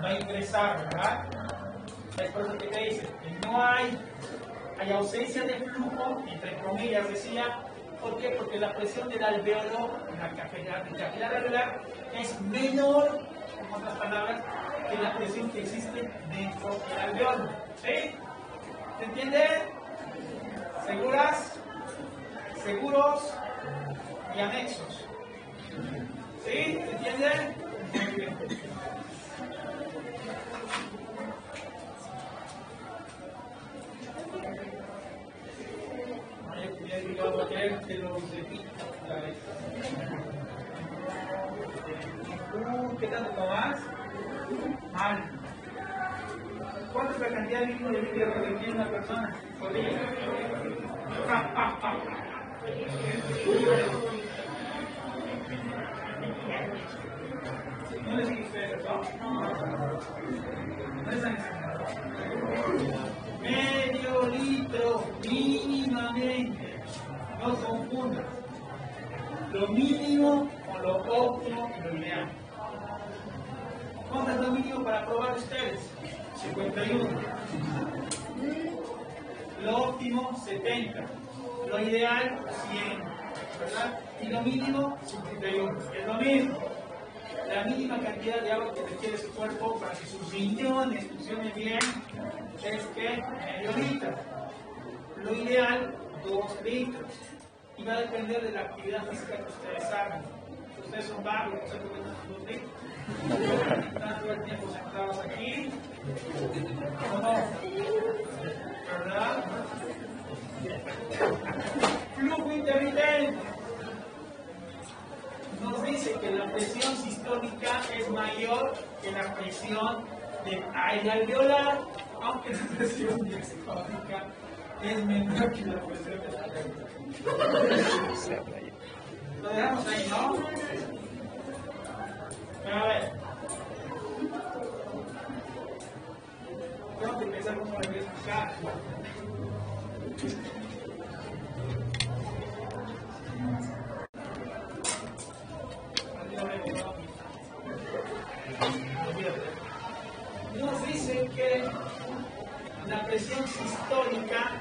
va a ingresar, ¿verdad? Es por eso que te dice que no hay ausencia de flujo, entre comillas decía. ¿Por qué? Porque la presión del alveolo, del capilar alveolar, es menor, en otras palabras, que la presión que existe dentro del alveolo. ¿Sí? ¿Se entiende? ¿Seguras? ¿Seguros? Y anexos. ¿Sí? ¿Se entiende? Muy bien. Que lo repito. ¿Qué tanto tomas? Mal. ¿Cuánto es la cantidad mínima de líquido que tiene una persona por día? No les quise eso. No es medio litro mínimamente. No confundan lo mínimo con lo óptimo y lo ideal. ¿Cuánto es lo mínimo para probar ustedes? 51. Lo óptimo, 70. Lo ideal, 100. ¿Verdad? Y lo mínimo, 51. Es lo mismo. La mínima cantidad de agua que requiere su cuerpo para que sus riñones funcionen bien es que medio litro. Lo ideal, 2 litros. Y va a depender de la actividad física que ustedes hagan. Si ustedes son vagos, ustedes pueden 2 litros. Están todo el tiempo sentados aquí. ¿O no? ¿Verdad? presión sistólica es mayor que la presión del aire alveolar, aunque la presión diastólica es menor que la presión del aire alveolar. Lo dejamos ahí, ¿no? Pero a ver. Tengo que pensar cómo lo voy a explicar. Nos dicen que la presión sistólica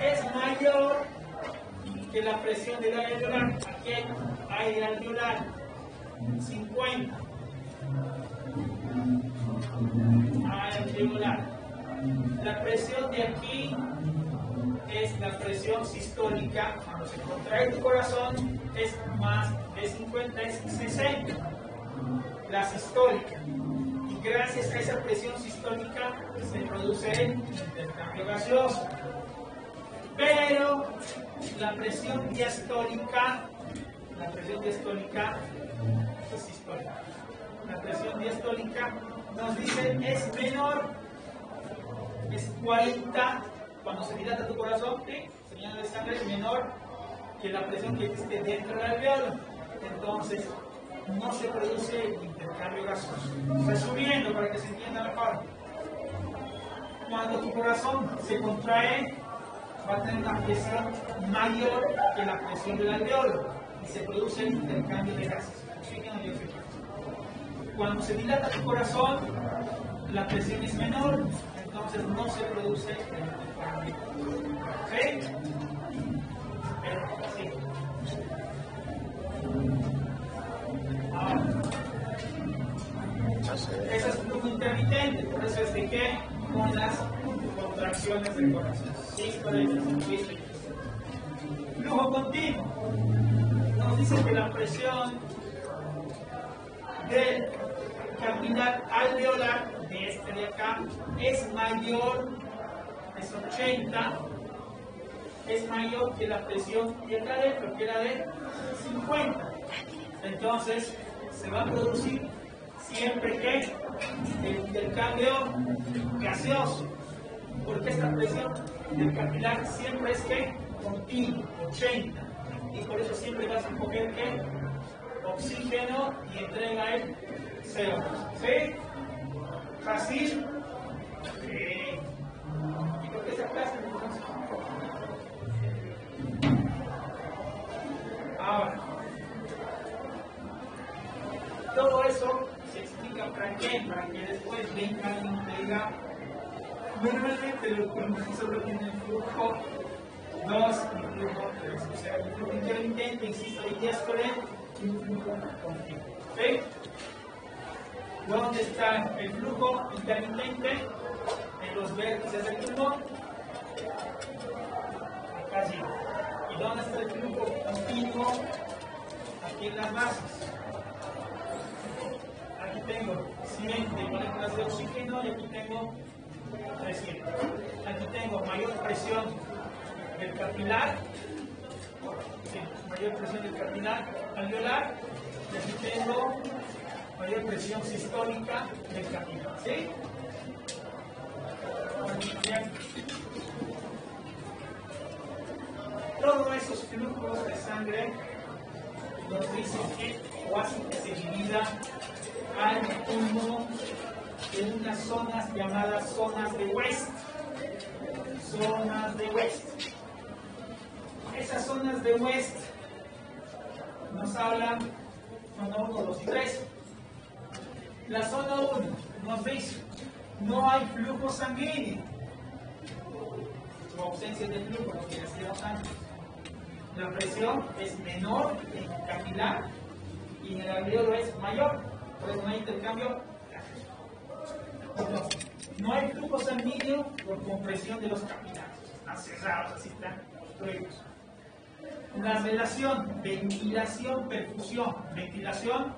es mayor que la presión del aire alveolar. Aquí hay aire alveolar 50. Aire alveolar. La presión de aquí es la presión sistólica. Cuando se contrae tu corazón es más de 50, es 60. La sistólica. Y gracias a esa presión sistólica se produce el intercambio gaseoso. Pero la presión diastólica, es sistólica. La presión diastólica nos dice es menor, es 40, cuando se dilata tu corazón, ¿sí? Señal de sangre es menor que la presión que existe dentro del alveolo. Entonces, no se produce el intercambio gaseoso. Resumiendo, para que se entienda mejor, cuando tu corazón se contrae, va a tener una presión mayor que la presión del alveolo y se produce el intercambio de gases. Cuando se dilata tu corazón, la presión es menor, entonces no se produce el intercambio. ¿Sí? Sí. Ahora, eso es flujo intermitente, por eso es de que con las contracciones del corazón. Flujo continuo. Nos dice que la presión del capilar alveolar, de este de acá, es mayor, es 80, es mayor que la presión de acá adentro, que era de 50. Entonces, se va a producir siempre que el intercambio gaseoso, porque esta presión del capilar siempre es que continua, 80, y por eso siempre vas a coger que oxígeno y entrega el CO2. ¿Sí? ¿Fácil? Sí. ¿Y por qué se aplasta entonces? Ahora, todo eso se explica para qué, para que después venga y nos diga. Normalmente los pulmones solo tienen flujo 2 y flujo 3. O sea, el flujo intermitente, insisto, y diástole y un flujo continuo. ¿Sí? ¿Dónde está el flujo intermitente? En los vértices del pulmón. Acá sí. ¿Y dónde está el flujo continuo? Aquí en las bases. Aquí tengo 100 de moléculas de oxígeno y aquí tengo 300. Aquí tengo mayor presión del capilar, sí, mayor presión del capilar alveolar, y aquí tengo mayor presión sistólica del capilar. ¿Sí? Bien. Todos esos flujos de sangre nos dicen que o hacen que se divida al pulmón en unas zonas llamadas zonas de West. Zonas de West. Esas zonas de West nos hablan zona 1, 2 y 3. La zona 1 nos dice no hay flujo sanguíneo o ausencia de flujo, lo que decíamos antes. La presión es menor en el capilar y en el alveolo es mayor, por eso no hay intercambio. No hay flujo sanguíneo por compresión de los capilares, están cerrados, así están fluidos. La relación ventilación-perfusión, ventilación,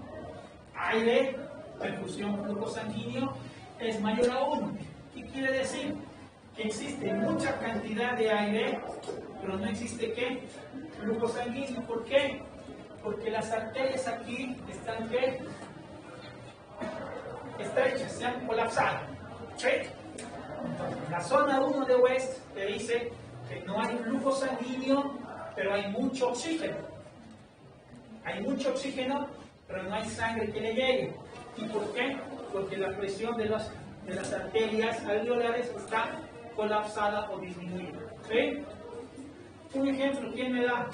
aire, perfusión, flujo sanguíneo es mayor a 1. ¿Qué quiere decir? que existe mucha cantidad de aire, pero no existe ¿qué? Flujo sanguíneo. ¿Por qué? Porque las arterias aquí están ¿qué? Estrechas, se han colapsado. ¿Sí? Entonces, la zona 1 de West te dice que no hay flujo sanguíneo, pero hay mucho oxígeno. Hay mucho oxígeno, pero no hay sangre que le llegue. ¿Y por qué? Porque la presión de las arterias alveolares está colapsada o disminuida. ¿Sí? Un ejemplo, ¿quién me da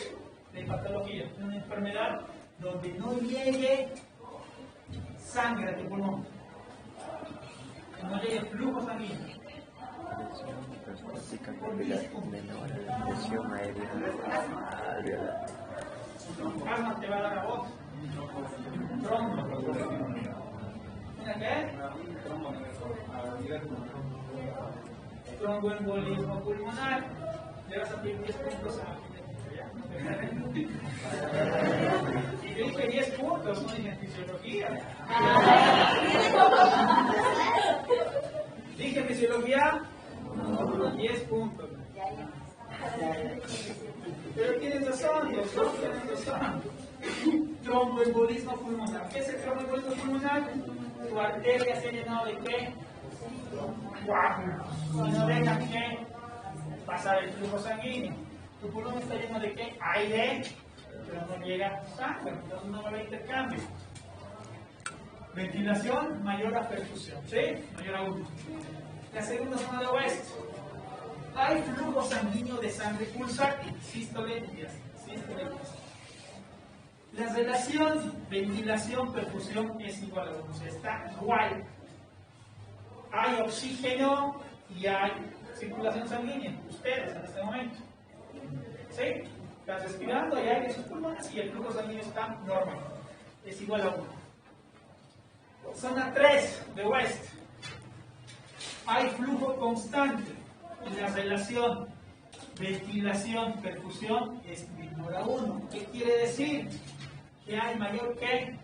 de patología? Una enfermedad donde no llegue sangre a tu pulmón, que no llegue flujo sanguíneo. Presión aérea alveolar. Asma te va a dar a vos. ¿Mira qué? Tromboembolismo pulmonar. Le vas a pedir 10 puntos a y yo dije 10 puntos, no dije fisiología. Dije fisiología, 10 puntos. Pero tienes razón, Dios, tienes razón. Tromboembolismo pulmonar. ¿Qué es el tromboembolismo pulmonar? Tu arteria se ha llenado de qué? Y no deja que pasar el flujo sanguíneo. Tu pulmón está lleno de qué? Aire, pero no llega sangre, entonces no va a haber intercambio. Ventilación mayor a perfusión, ¿sí? Mayor a 1. La segunda zona de West. Hay flujo sanguíneo de sangre pulsátil, sístole y diástole. La relación ventilación-perfusión es igual a 1, o sea, está igual. Hay oxígeno y hay circulación sanguínea, ustedes en este momento. ¿Sí? Estás respirando, hay aire en sus pulmones y el flujo sanguíneo está normal. Es igual a 1. Zona 3 de West. Hay flujo constante. Y la relación ventilación-perfusión es menor a 1. ¿Qué quiere decir? Que hay mayor que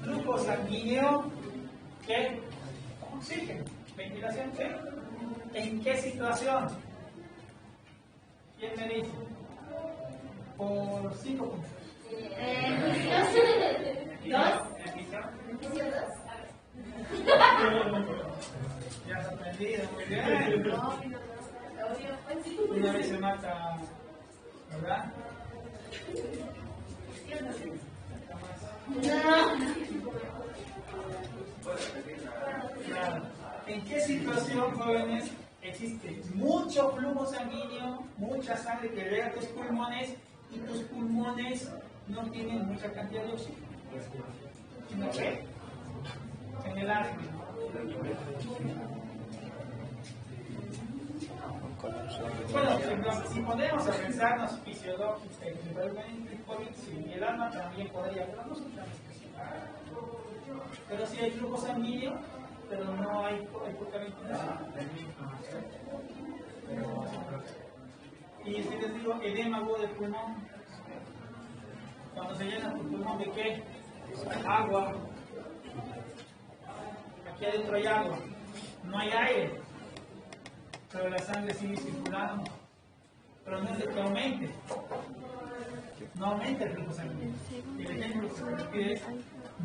flujo sanguíneo que oxígeno. Ventilación, ¿sí? ¿En qué situación? ¿Quién me dice? Por 5 puntos. Ya has aprendido, muy bien. Una vez se mata, ¿verdad? Claro. ¿En qué situación, jóvenes, existe mucho flujo sanguíneo, mucha sangre que llega a tus pulmones y tus pulmones no tienen mucha cantidad de oxígeno? ¿Sino qué? En el asma. Bueno, si podemos pensarnos fisiológicamente, si el alma también podría, pero no son tan específicas. Pero si hay flujo sanguíneo, pero no hay poca ventilación. Y si les digo edema agudo del pulmón, cuando se llena tu pulmón de qué? Agua. Aquí adentro hay agua, no hay aire, pero la sangre sigue circulando. Pero no es de que aumente, no aumenta el flujo sanguíneo. El ejemplo que se refiere es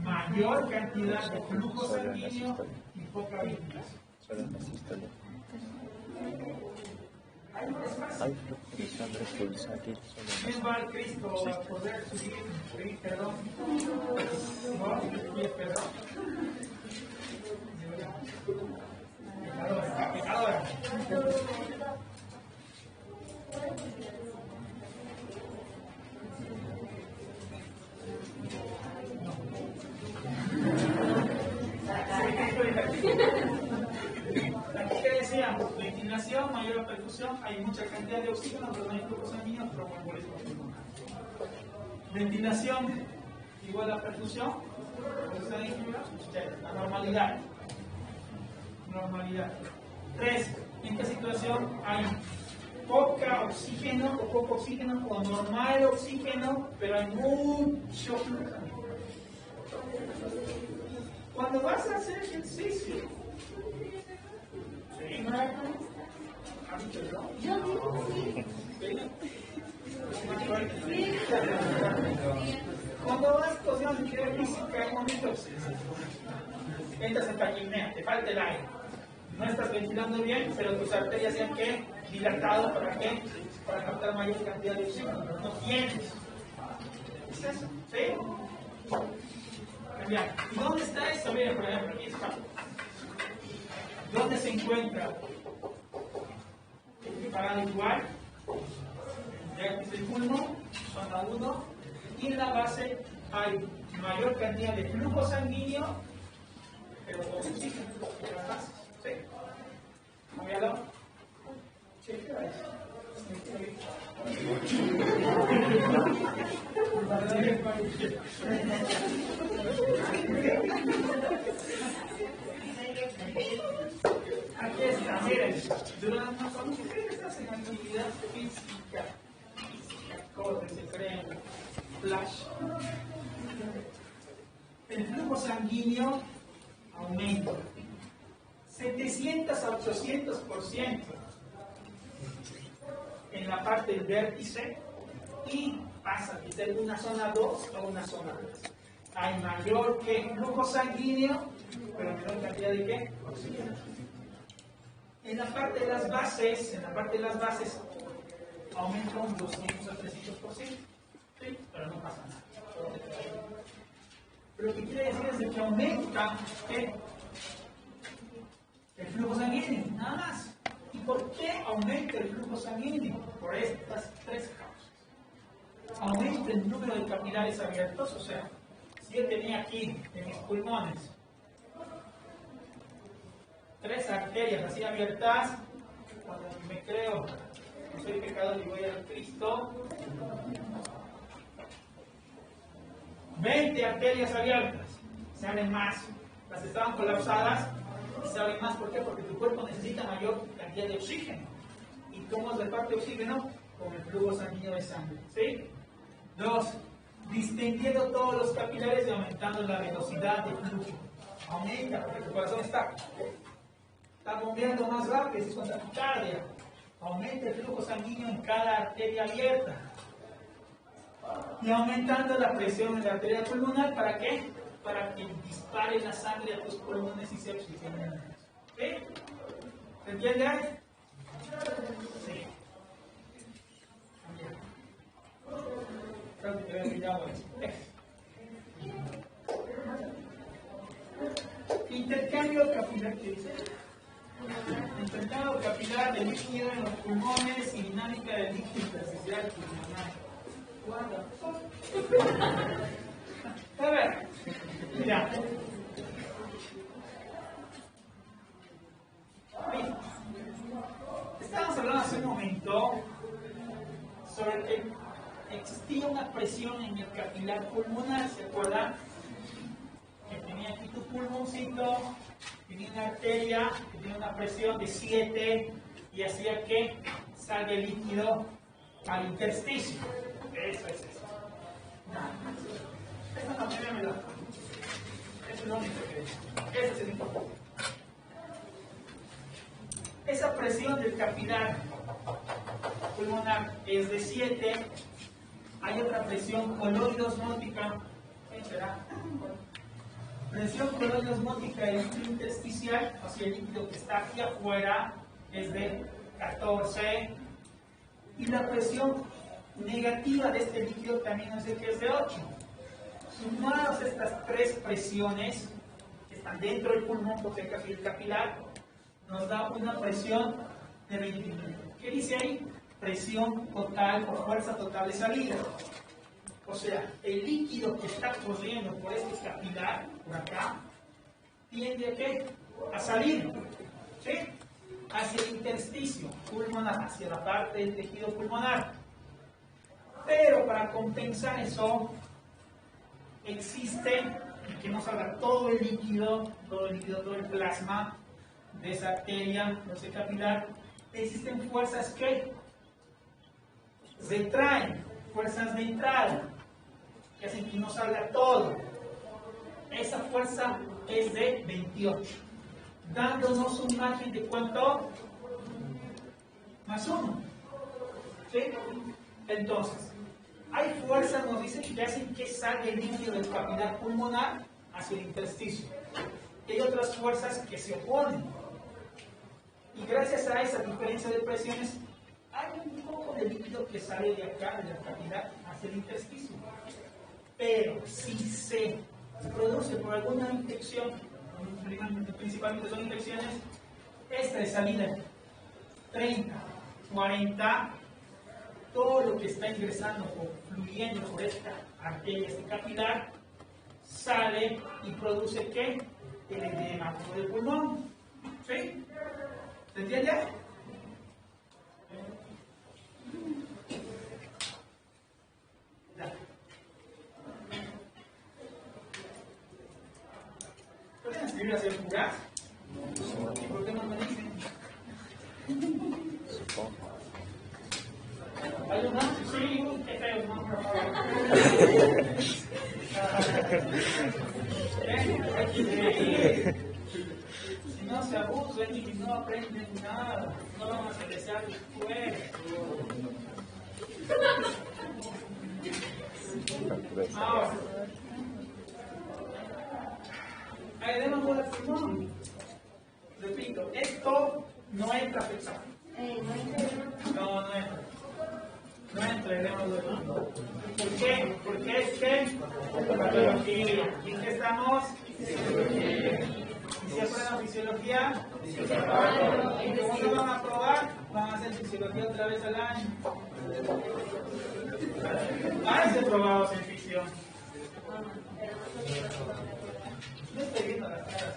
mayor cantidad de flujo sanguíneo y poca ventilación. Solo en la sístole. Hay flujo de sangre pulsátil solo en la ¿Quién va al Cristo a poder subir perdón? ¿No? ¿Quieres perdón? Pecadora. ¿Qué decíamos? Ventilación, mayor perfusión, hay mucha cantidad de oxígeno, pero no hay flujo sanguíneo, tromboembolismo pulmonar. Ventilación igual a perfusión, la normalidad. Normalidad. 3. ¿En qué situación hay poca oxígeno o poco oxígeno o normal oxígeno, pero hay mucho flujo sanguíneo? Cuando vas a hacer ejercicio, ¿no? Cuando vas a posición de actividad física, hay momentos, entras en taquipnea, te falta el aire, no estás ventilando bien, pero tus arterias se han dilatado. ¿Para qué? Para captar mayor cantidad de oxígeno, pero no tienes. ¿Es eso? ¿Sí? Bien. ¿Y dónde está eso? Miren, por ejemplo, aquí está. ¿Dónde se encuentra? Equiparado igual. Vértice del pulmón, zona 1. Y en la base hay mayor cantidad de flujo sanguíneo, pero con oxígeno en las bases. ¿Sí? ¿Móvelo? Sí, ¿qué es? Aquí está, miren, cuando se cree que estás en actividad física, corre, se frena, flash, el flujo sanguíneo aumenta 700 a 800% en la parte del vértice y pasa de ser una zona 2 a una zona 3. Hay mayor que flujo sanguíneo, pero menor cantidad de ¿qué? Oxígeno. En la parte de las bases, aumenta un 200 a 300%. ¿Sí? Pero no pasa nada. Pero lo que quiere decir es que aumenta ¿qué? El flujo sanguíneo, nada más. ¿Y por qué aumenta el flujo sanguíneo? Por estas tres causas. Aumenta el número de capilares abiertos, o sea, si yo tenía aquí en mis pulmones 3 arterias así abiertas, cuando me creo que soy pecador y voy al Cristo, 20 arterias abiertas, se abren más. Las estaban colapsadas y se abren más. ¿Por qué? Porque tu cuerpo necesita mayor cantidad de oxígeno. ¿Y cómo se reparte oxígeno? Con el flujo sanguíneo de sangre. ¿Sí? 2. Distendiendo todos los capilares y aumentando la velocidad de flujo. Aumenta porque tu corazón está bombeando más rápido, es con taquicardia. Aumenta el flujo sanguíneo en cada arteria abierta. Y aumentando la presión en la arteria pulmonar, ¿para qué? Para que dispare la sangre a tus pulmones y se oxigenen. ¿Sí? ¿Se entiende? Sí. Creo que te había olvidado eso. Intercambio capilar, ¿qué dice? Intercambio capilar de líquido en los pulmones y dinámica del líquido intersticial pulmonar. A ver, mira. Estábamos hablando hace un momento sobre que existía una presión en el capilar pulmonar, ¿se acuerdan? Que tenía aquí tu pulmoncito, tenía una arteria que tenía una presión de 7 y hacía que salga el líquido al intersticio. Eso es eso. Eso no, míramelo. Eso es lo único que es. Ese es el importante. Esa presión del capilar pulmonar es de 7. Hay otra presión coloidosmótica. ¿Qué será? Presión coloidosmótica del líquido intersticial, o sea, el líquido que está aquí afuera, es de 14. Y la presión negativa de este líquido también nos dice que es de 8. Sumadas estas tres presiones que están dentro del pulmón, porque el capilar nos da una presión de 21. ¿Qué dice ahí? Presión total o fuerza total de salida. O sea, el líquido que está corriendo por este capilar, por acá, tiende a ¿qué? A salir, ¿sí? Hacia el intersticio pulmonar, hacia la parte del tejido pulmonar. Pero para compensar eso, existe que no salga todo el líquido, todo el plasma de esa arteria, de ese capilar. Existen fuerzas que retraen, fuerzas de entrada, que hacen que no salga todo. Esa fuerza es de 28, dándonos un margen de ¿cuánto? más 1. ¿Sí? Entonces, hay fuerzas, nos dicen, que hacen que salga el líquido del capilar pulmonar hacia el intersticio. Y hay otras fuerzas que se oponen. Y gracias a esa diferencia de presiones, hay un poco de líquido que sale de acá, de la capilar, hacia el intersticio. Pero si se produce por alguna infección, principalmente son infecciones, esta de salida 30, 40, todo lo que está ingresando o fluyendo por esta arteria, este capilar, sale y produce ¿qué? El edema del pulmón. ¿Sí? ¿Se entiende? ¿Pueden escribir hacia el fugaz? ¿Y por qué no me dicen? Supongo. ¿Hay un más? Sí, qué feo, no, por favor. Si no se abusen y no aprenden nada, no vamos a desear después. Ahora, hay edema por el pulmón. Repito, esto no entra a pensar. No entra. No entra edema por el pulmón. ¿Por qué? Porque es que patología. ¿Y en qué estamos? Fisiología. ¿Y si aprueban fisiología? ¿Cómo lo van a probar? Van a hacer fisiología otra vez al año. Háganse probados en fisión. No estoy viendo las caras.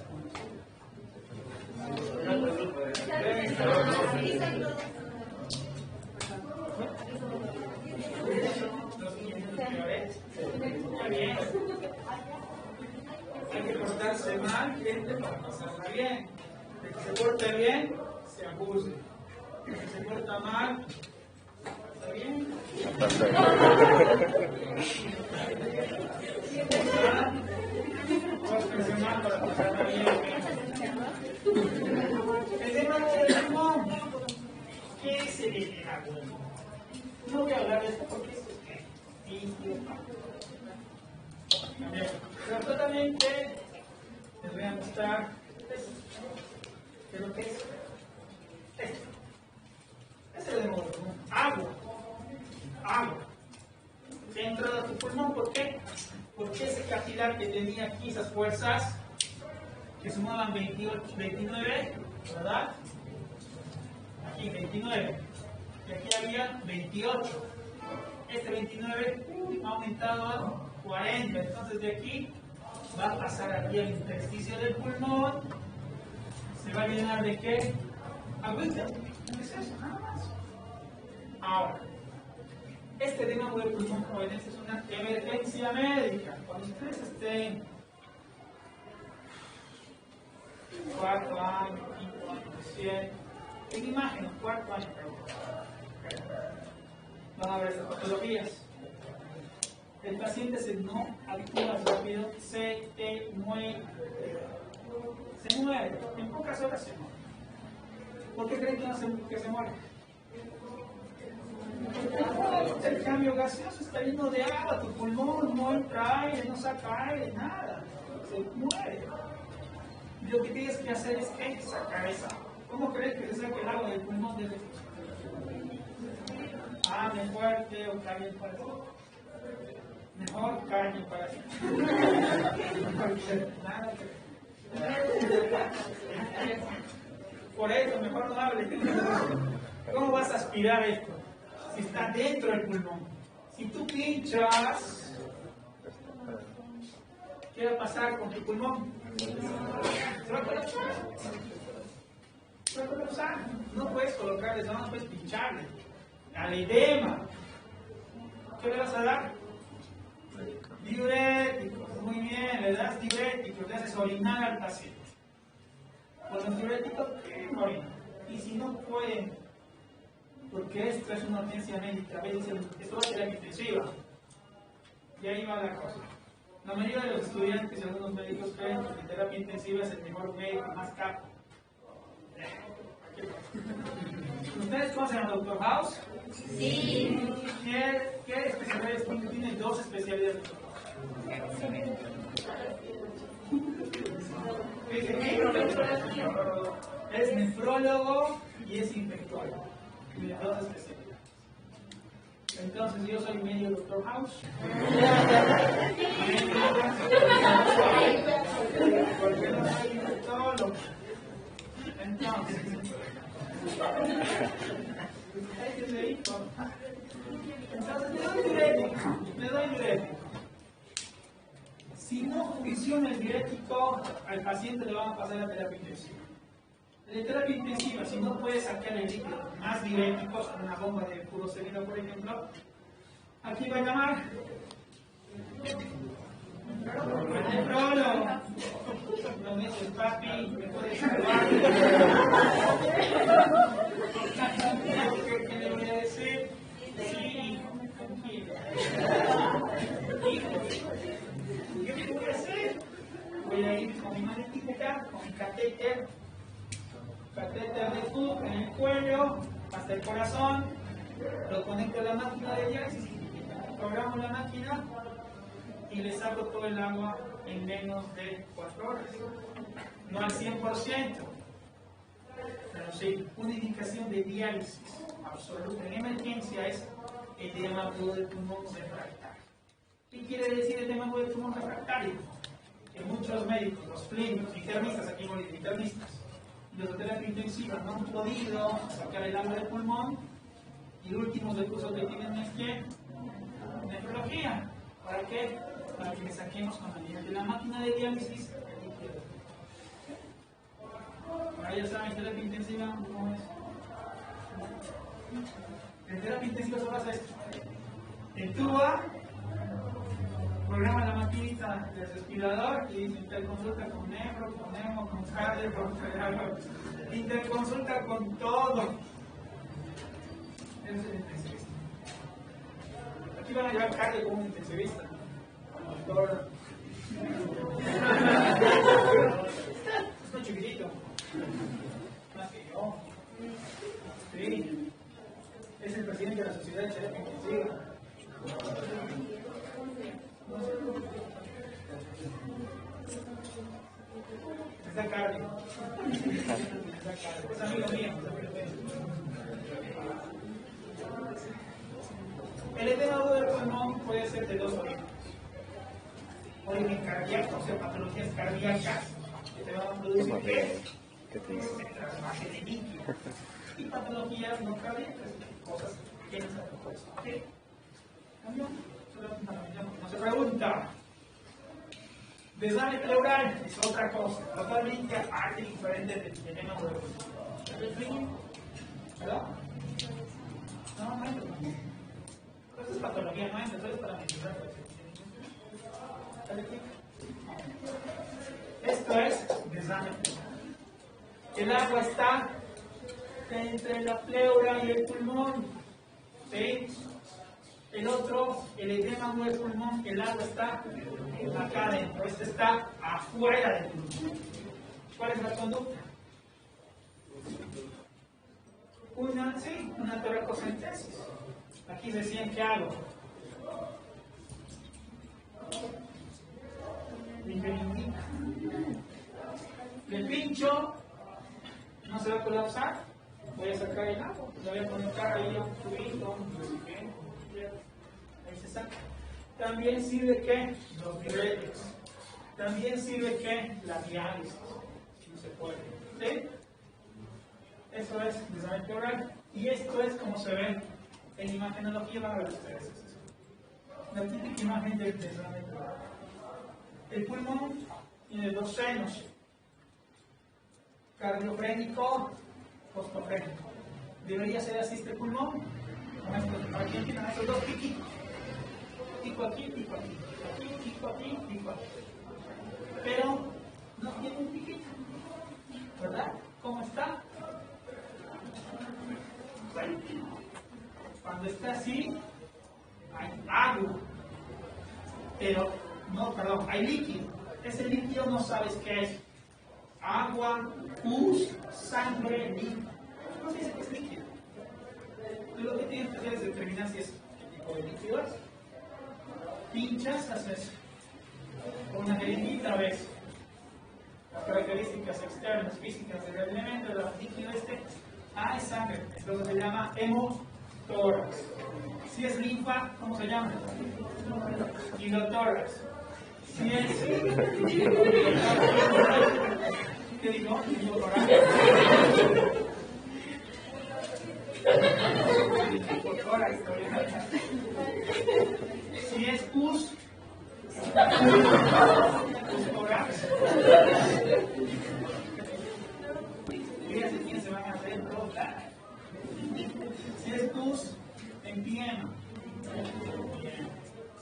Los niños peores. Está bien. Hay que portarse mal, gente, para pasarla bien. El que se porte bien, se abuse. El que se porta mal, ¿está bien? Pórtense mal para pasarla bien. El tema del pulmón. ¿Qué es el edema? No voy a hablar de esto porque esto es pero totalmente les voy a mostrar esto. ¿Qué es lo que es? Esto. Este es el modo común. Agua. Se ha entrado a tu pulmón. ¿Por qué? Porque ese capilar que tenía aquí, esas fuerzas, que sumaban 28, 29, ¿verdad? Aquí 29. Y aquí había 28. Este 29 ha aumentado a 40. Entonces de aquí va a pasar aquí al intersticio del pulmón. Se va a llenar de ¿qué? Agüita. ¿Qué es eso? Nada más. Ahora, este edema del pulmón, jóvenes, es una emergencia médica. Cuando ustedes estén 4 años, 5 años, 7, en imágenes, 4 años, van a ver estas patologías. El paciente se no actúa rápido, se muere. Se muere. En pocas horas se muere. ¿Por qué creen que se muere? El cambio gaseoso está lleno de agua, tu pulmón no entra aire, no saca aire, nada. Se muere. Y lo que tienes que hacer es que sacar esa agua. ¿Cómo crees que se saque el agua del pulmón desde el hable fuerte o calle fuerte? Mejor calle para ti. Por eso, mejor no hable. ¿Cómo vas a aspirar esto? Si está dentro del pulmón. Si tú pinchas, ¿qué va a pasar con tu pulmón? Se va a colapsar. Se va a colapsar. No puedes colocarle, no puedes pincharle. Al edema. ¿Qué le vas a dar? Diuréticos. Muy bien, le das diuréticos, le haces orinar al paciente. Con los diuréticos, no orina. Y si no pueden, porque esto es una urgencia médica, a veces esto va a terapia intensiva. Y ahí va la cosa. La mayoría de los estudiantes y algunos médicos creen que terapia intensiva es el mejor médico, más capo. ¿Ustedes conocen al Dr. House? Sí. ¿Qué especialidades tiene? Tiene dos especialidades. Es nefrólogo y es infectólogo. Tiene dos especialidades. Entonces yo soy medio Dr. House. Porque no soy infectólogo. Entonces. Entonces le doy diurético. Si no funciona el diurético, al paciente le van a pasar la terapia intensiva. La terapia intensiva, si no puede sacar el líquido más diuréticos, una bomba de furosemida, por ejemplo, aquí va a llamar al nefrólogo. Lo metes, papi, me puedes salvar. ¿Qué le voy a decir? Sí, tranquilo. ¿Qué voy a hacer? Voy a ir con mi maletita, con mi catéter de tube en el cuello hasta el corazón, lo conecto a la máquina de diálisis, programo la máquina y le saco todo el agua en menos de 4 horas. No al 100%, pero sí, una indicación de diálisis absoluta en emergencia es edema agudo del pulmón refractario. ¿Qué quiere decir edema agudo del pulmón refractario? Que muchos médicos, los clínicos, internistas, aquí no hay internistas, los de terapia intensiva no han podido sacar el agua del pulmón y el último recurso que tienen es que nefrología. ¿Para qué? Para que le saquemos con la ayuda de la máquina de diálisis el líquido. Ahora ya saben, terapia intensiva, ¿cómo es? En terapia intensiva solo hace esto. Entuba, programa la maquinita del respirador y dice interconsulta con nefro, con hemo, con cardio, con cerebro. Interconsulta con todo. Ese es el intensivista. Aquí van a llevar cardio como un intensivista. Doctor. Es muy chiquitito. Más que yo. Sí. Es el presidente de la Sociedad de Terapia Intensiva. Está cardio. Es amigo mío. El edema agudo del pulmón puede ser de dos orígenes. Origen cardíaco, o sea, patologías cardíacas que te van a producir trasvase de líquido. Y patologías no cardíacas, cosas que no se propuesto. ¿Sí? No se pregunta. Desame pleural es otra cosa, totalmente aparte y diferente del edema agudo del pulmón. ¿Verdad? No entra. Eso es patología, no entra, eso es para mencionar. Esto es desame. El agua está entre la pleura y el pulmón. ¿Sí? El otro, el edema agudo del pulmón, el agua está acá adentro. Este está afuera del pulmón. ¿Cuál es la conducta? Una toracocentesis. Aquí decían que hago. Le pincho, no se va a colapsar, voy a sacar el agua, le voy a conectar ahí a un tubito, ahí se saca. También sirve que los diuréticos, también sirve que la diálisis, si no se puede. ¿Sí? Eso es desame pleural y esto es como se ve en imagenología. Van a ver ustedes eso. La típica imagen del desame pleural. El pulmón tiene dos senos, cardiofrénico, fosfofrénico. Debería ser así este pulmón, aquí tienen estos dos piquitos, pico aquí, pico aquí, pico aquí, pico aquí. Pero no tiene un piquito, ¿verdad? ¿Cómo está? Bueno, cuando está así, hay agua, pero no, perdón, hay líquido. Ese líquido no sabes qué es. Agua, pus, sangre, líquido. no se dice que es líquido. Tú lo que tienes que hacer es determinar si es qué tipo de líquido es. Pinchas, haces una jeringuita, ves las características externas, físicas del elemento, del líquido este. Ah, es sangre, esto se llama hemotórax. Si es linfa, ¿cómo se llama? Hilotórax. Si es... ¿Qué digo? Hilotórax. Si es pus, tórax. Fíjense quién se van a hacer rotar. Si es pus, entiendo.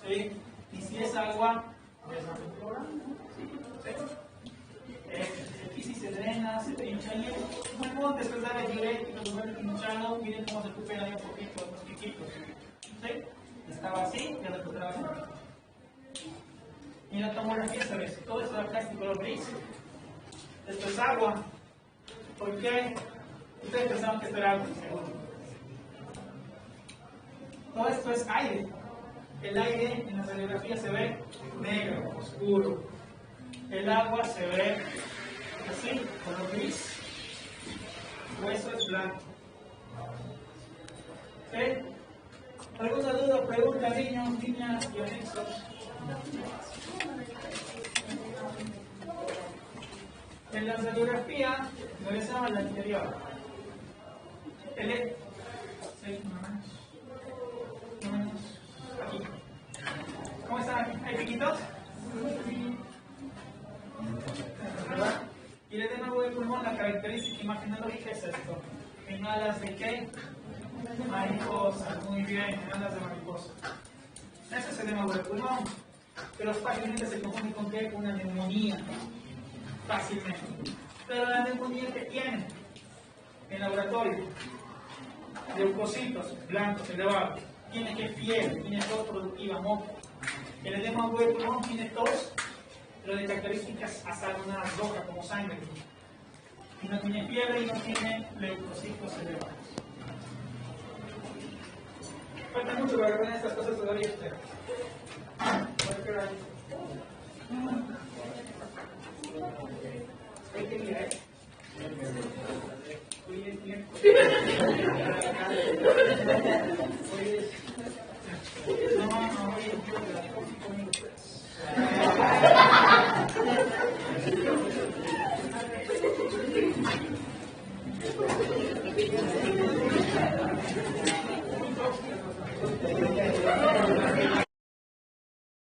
¿Sí? Y si es agua, aquí si se drena, se pincha y bueno, después de darle diurético, después de pincharlo, miren cómo se recupera ahí un poquito, unos piquitos. ¿Sí? Estaba así, ya recuperaba así. Y la tomografía se ve, todo esto de acá es color gris. Esto es agua. ¿Por qué? Ustedes pensaban que esto era agua, seguro. Todo esto es aire. El aire en la radiografía se ve negro, oscuro. El agua se ve así, color gris. Hueso es blanco. ¿Ok? ¿Alguna duda, pregunta, niños, niñas y anexos? En la radiografía, regresamos a la anterior. Sí, no menos. Aquí. ¿Cómo están aquí? ¿Hay piquitos? ¿Verdad? Y el edema del pulmón, la característica imaginológica es esto. ¿Inhalas de qué? Mariposa. Muy bien, inhalas de mariposa. Ese es el edema del pulmón. Pero fácilmente se confunde con qué? Una neumonía. Fácilmente. Pero la neumonía que tiene en laboratorio, leucocitos blancos elevados, tiene que fiebre, tiene tos productiva, moco. El edema del pulmón tiene tos, pero de características asalmonadas rojas como sangre. Y no tiene fiebre y no tiene leucocitos elevados. Falta mucho para ver estas cosas todavía. No,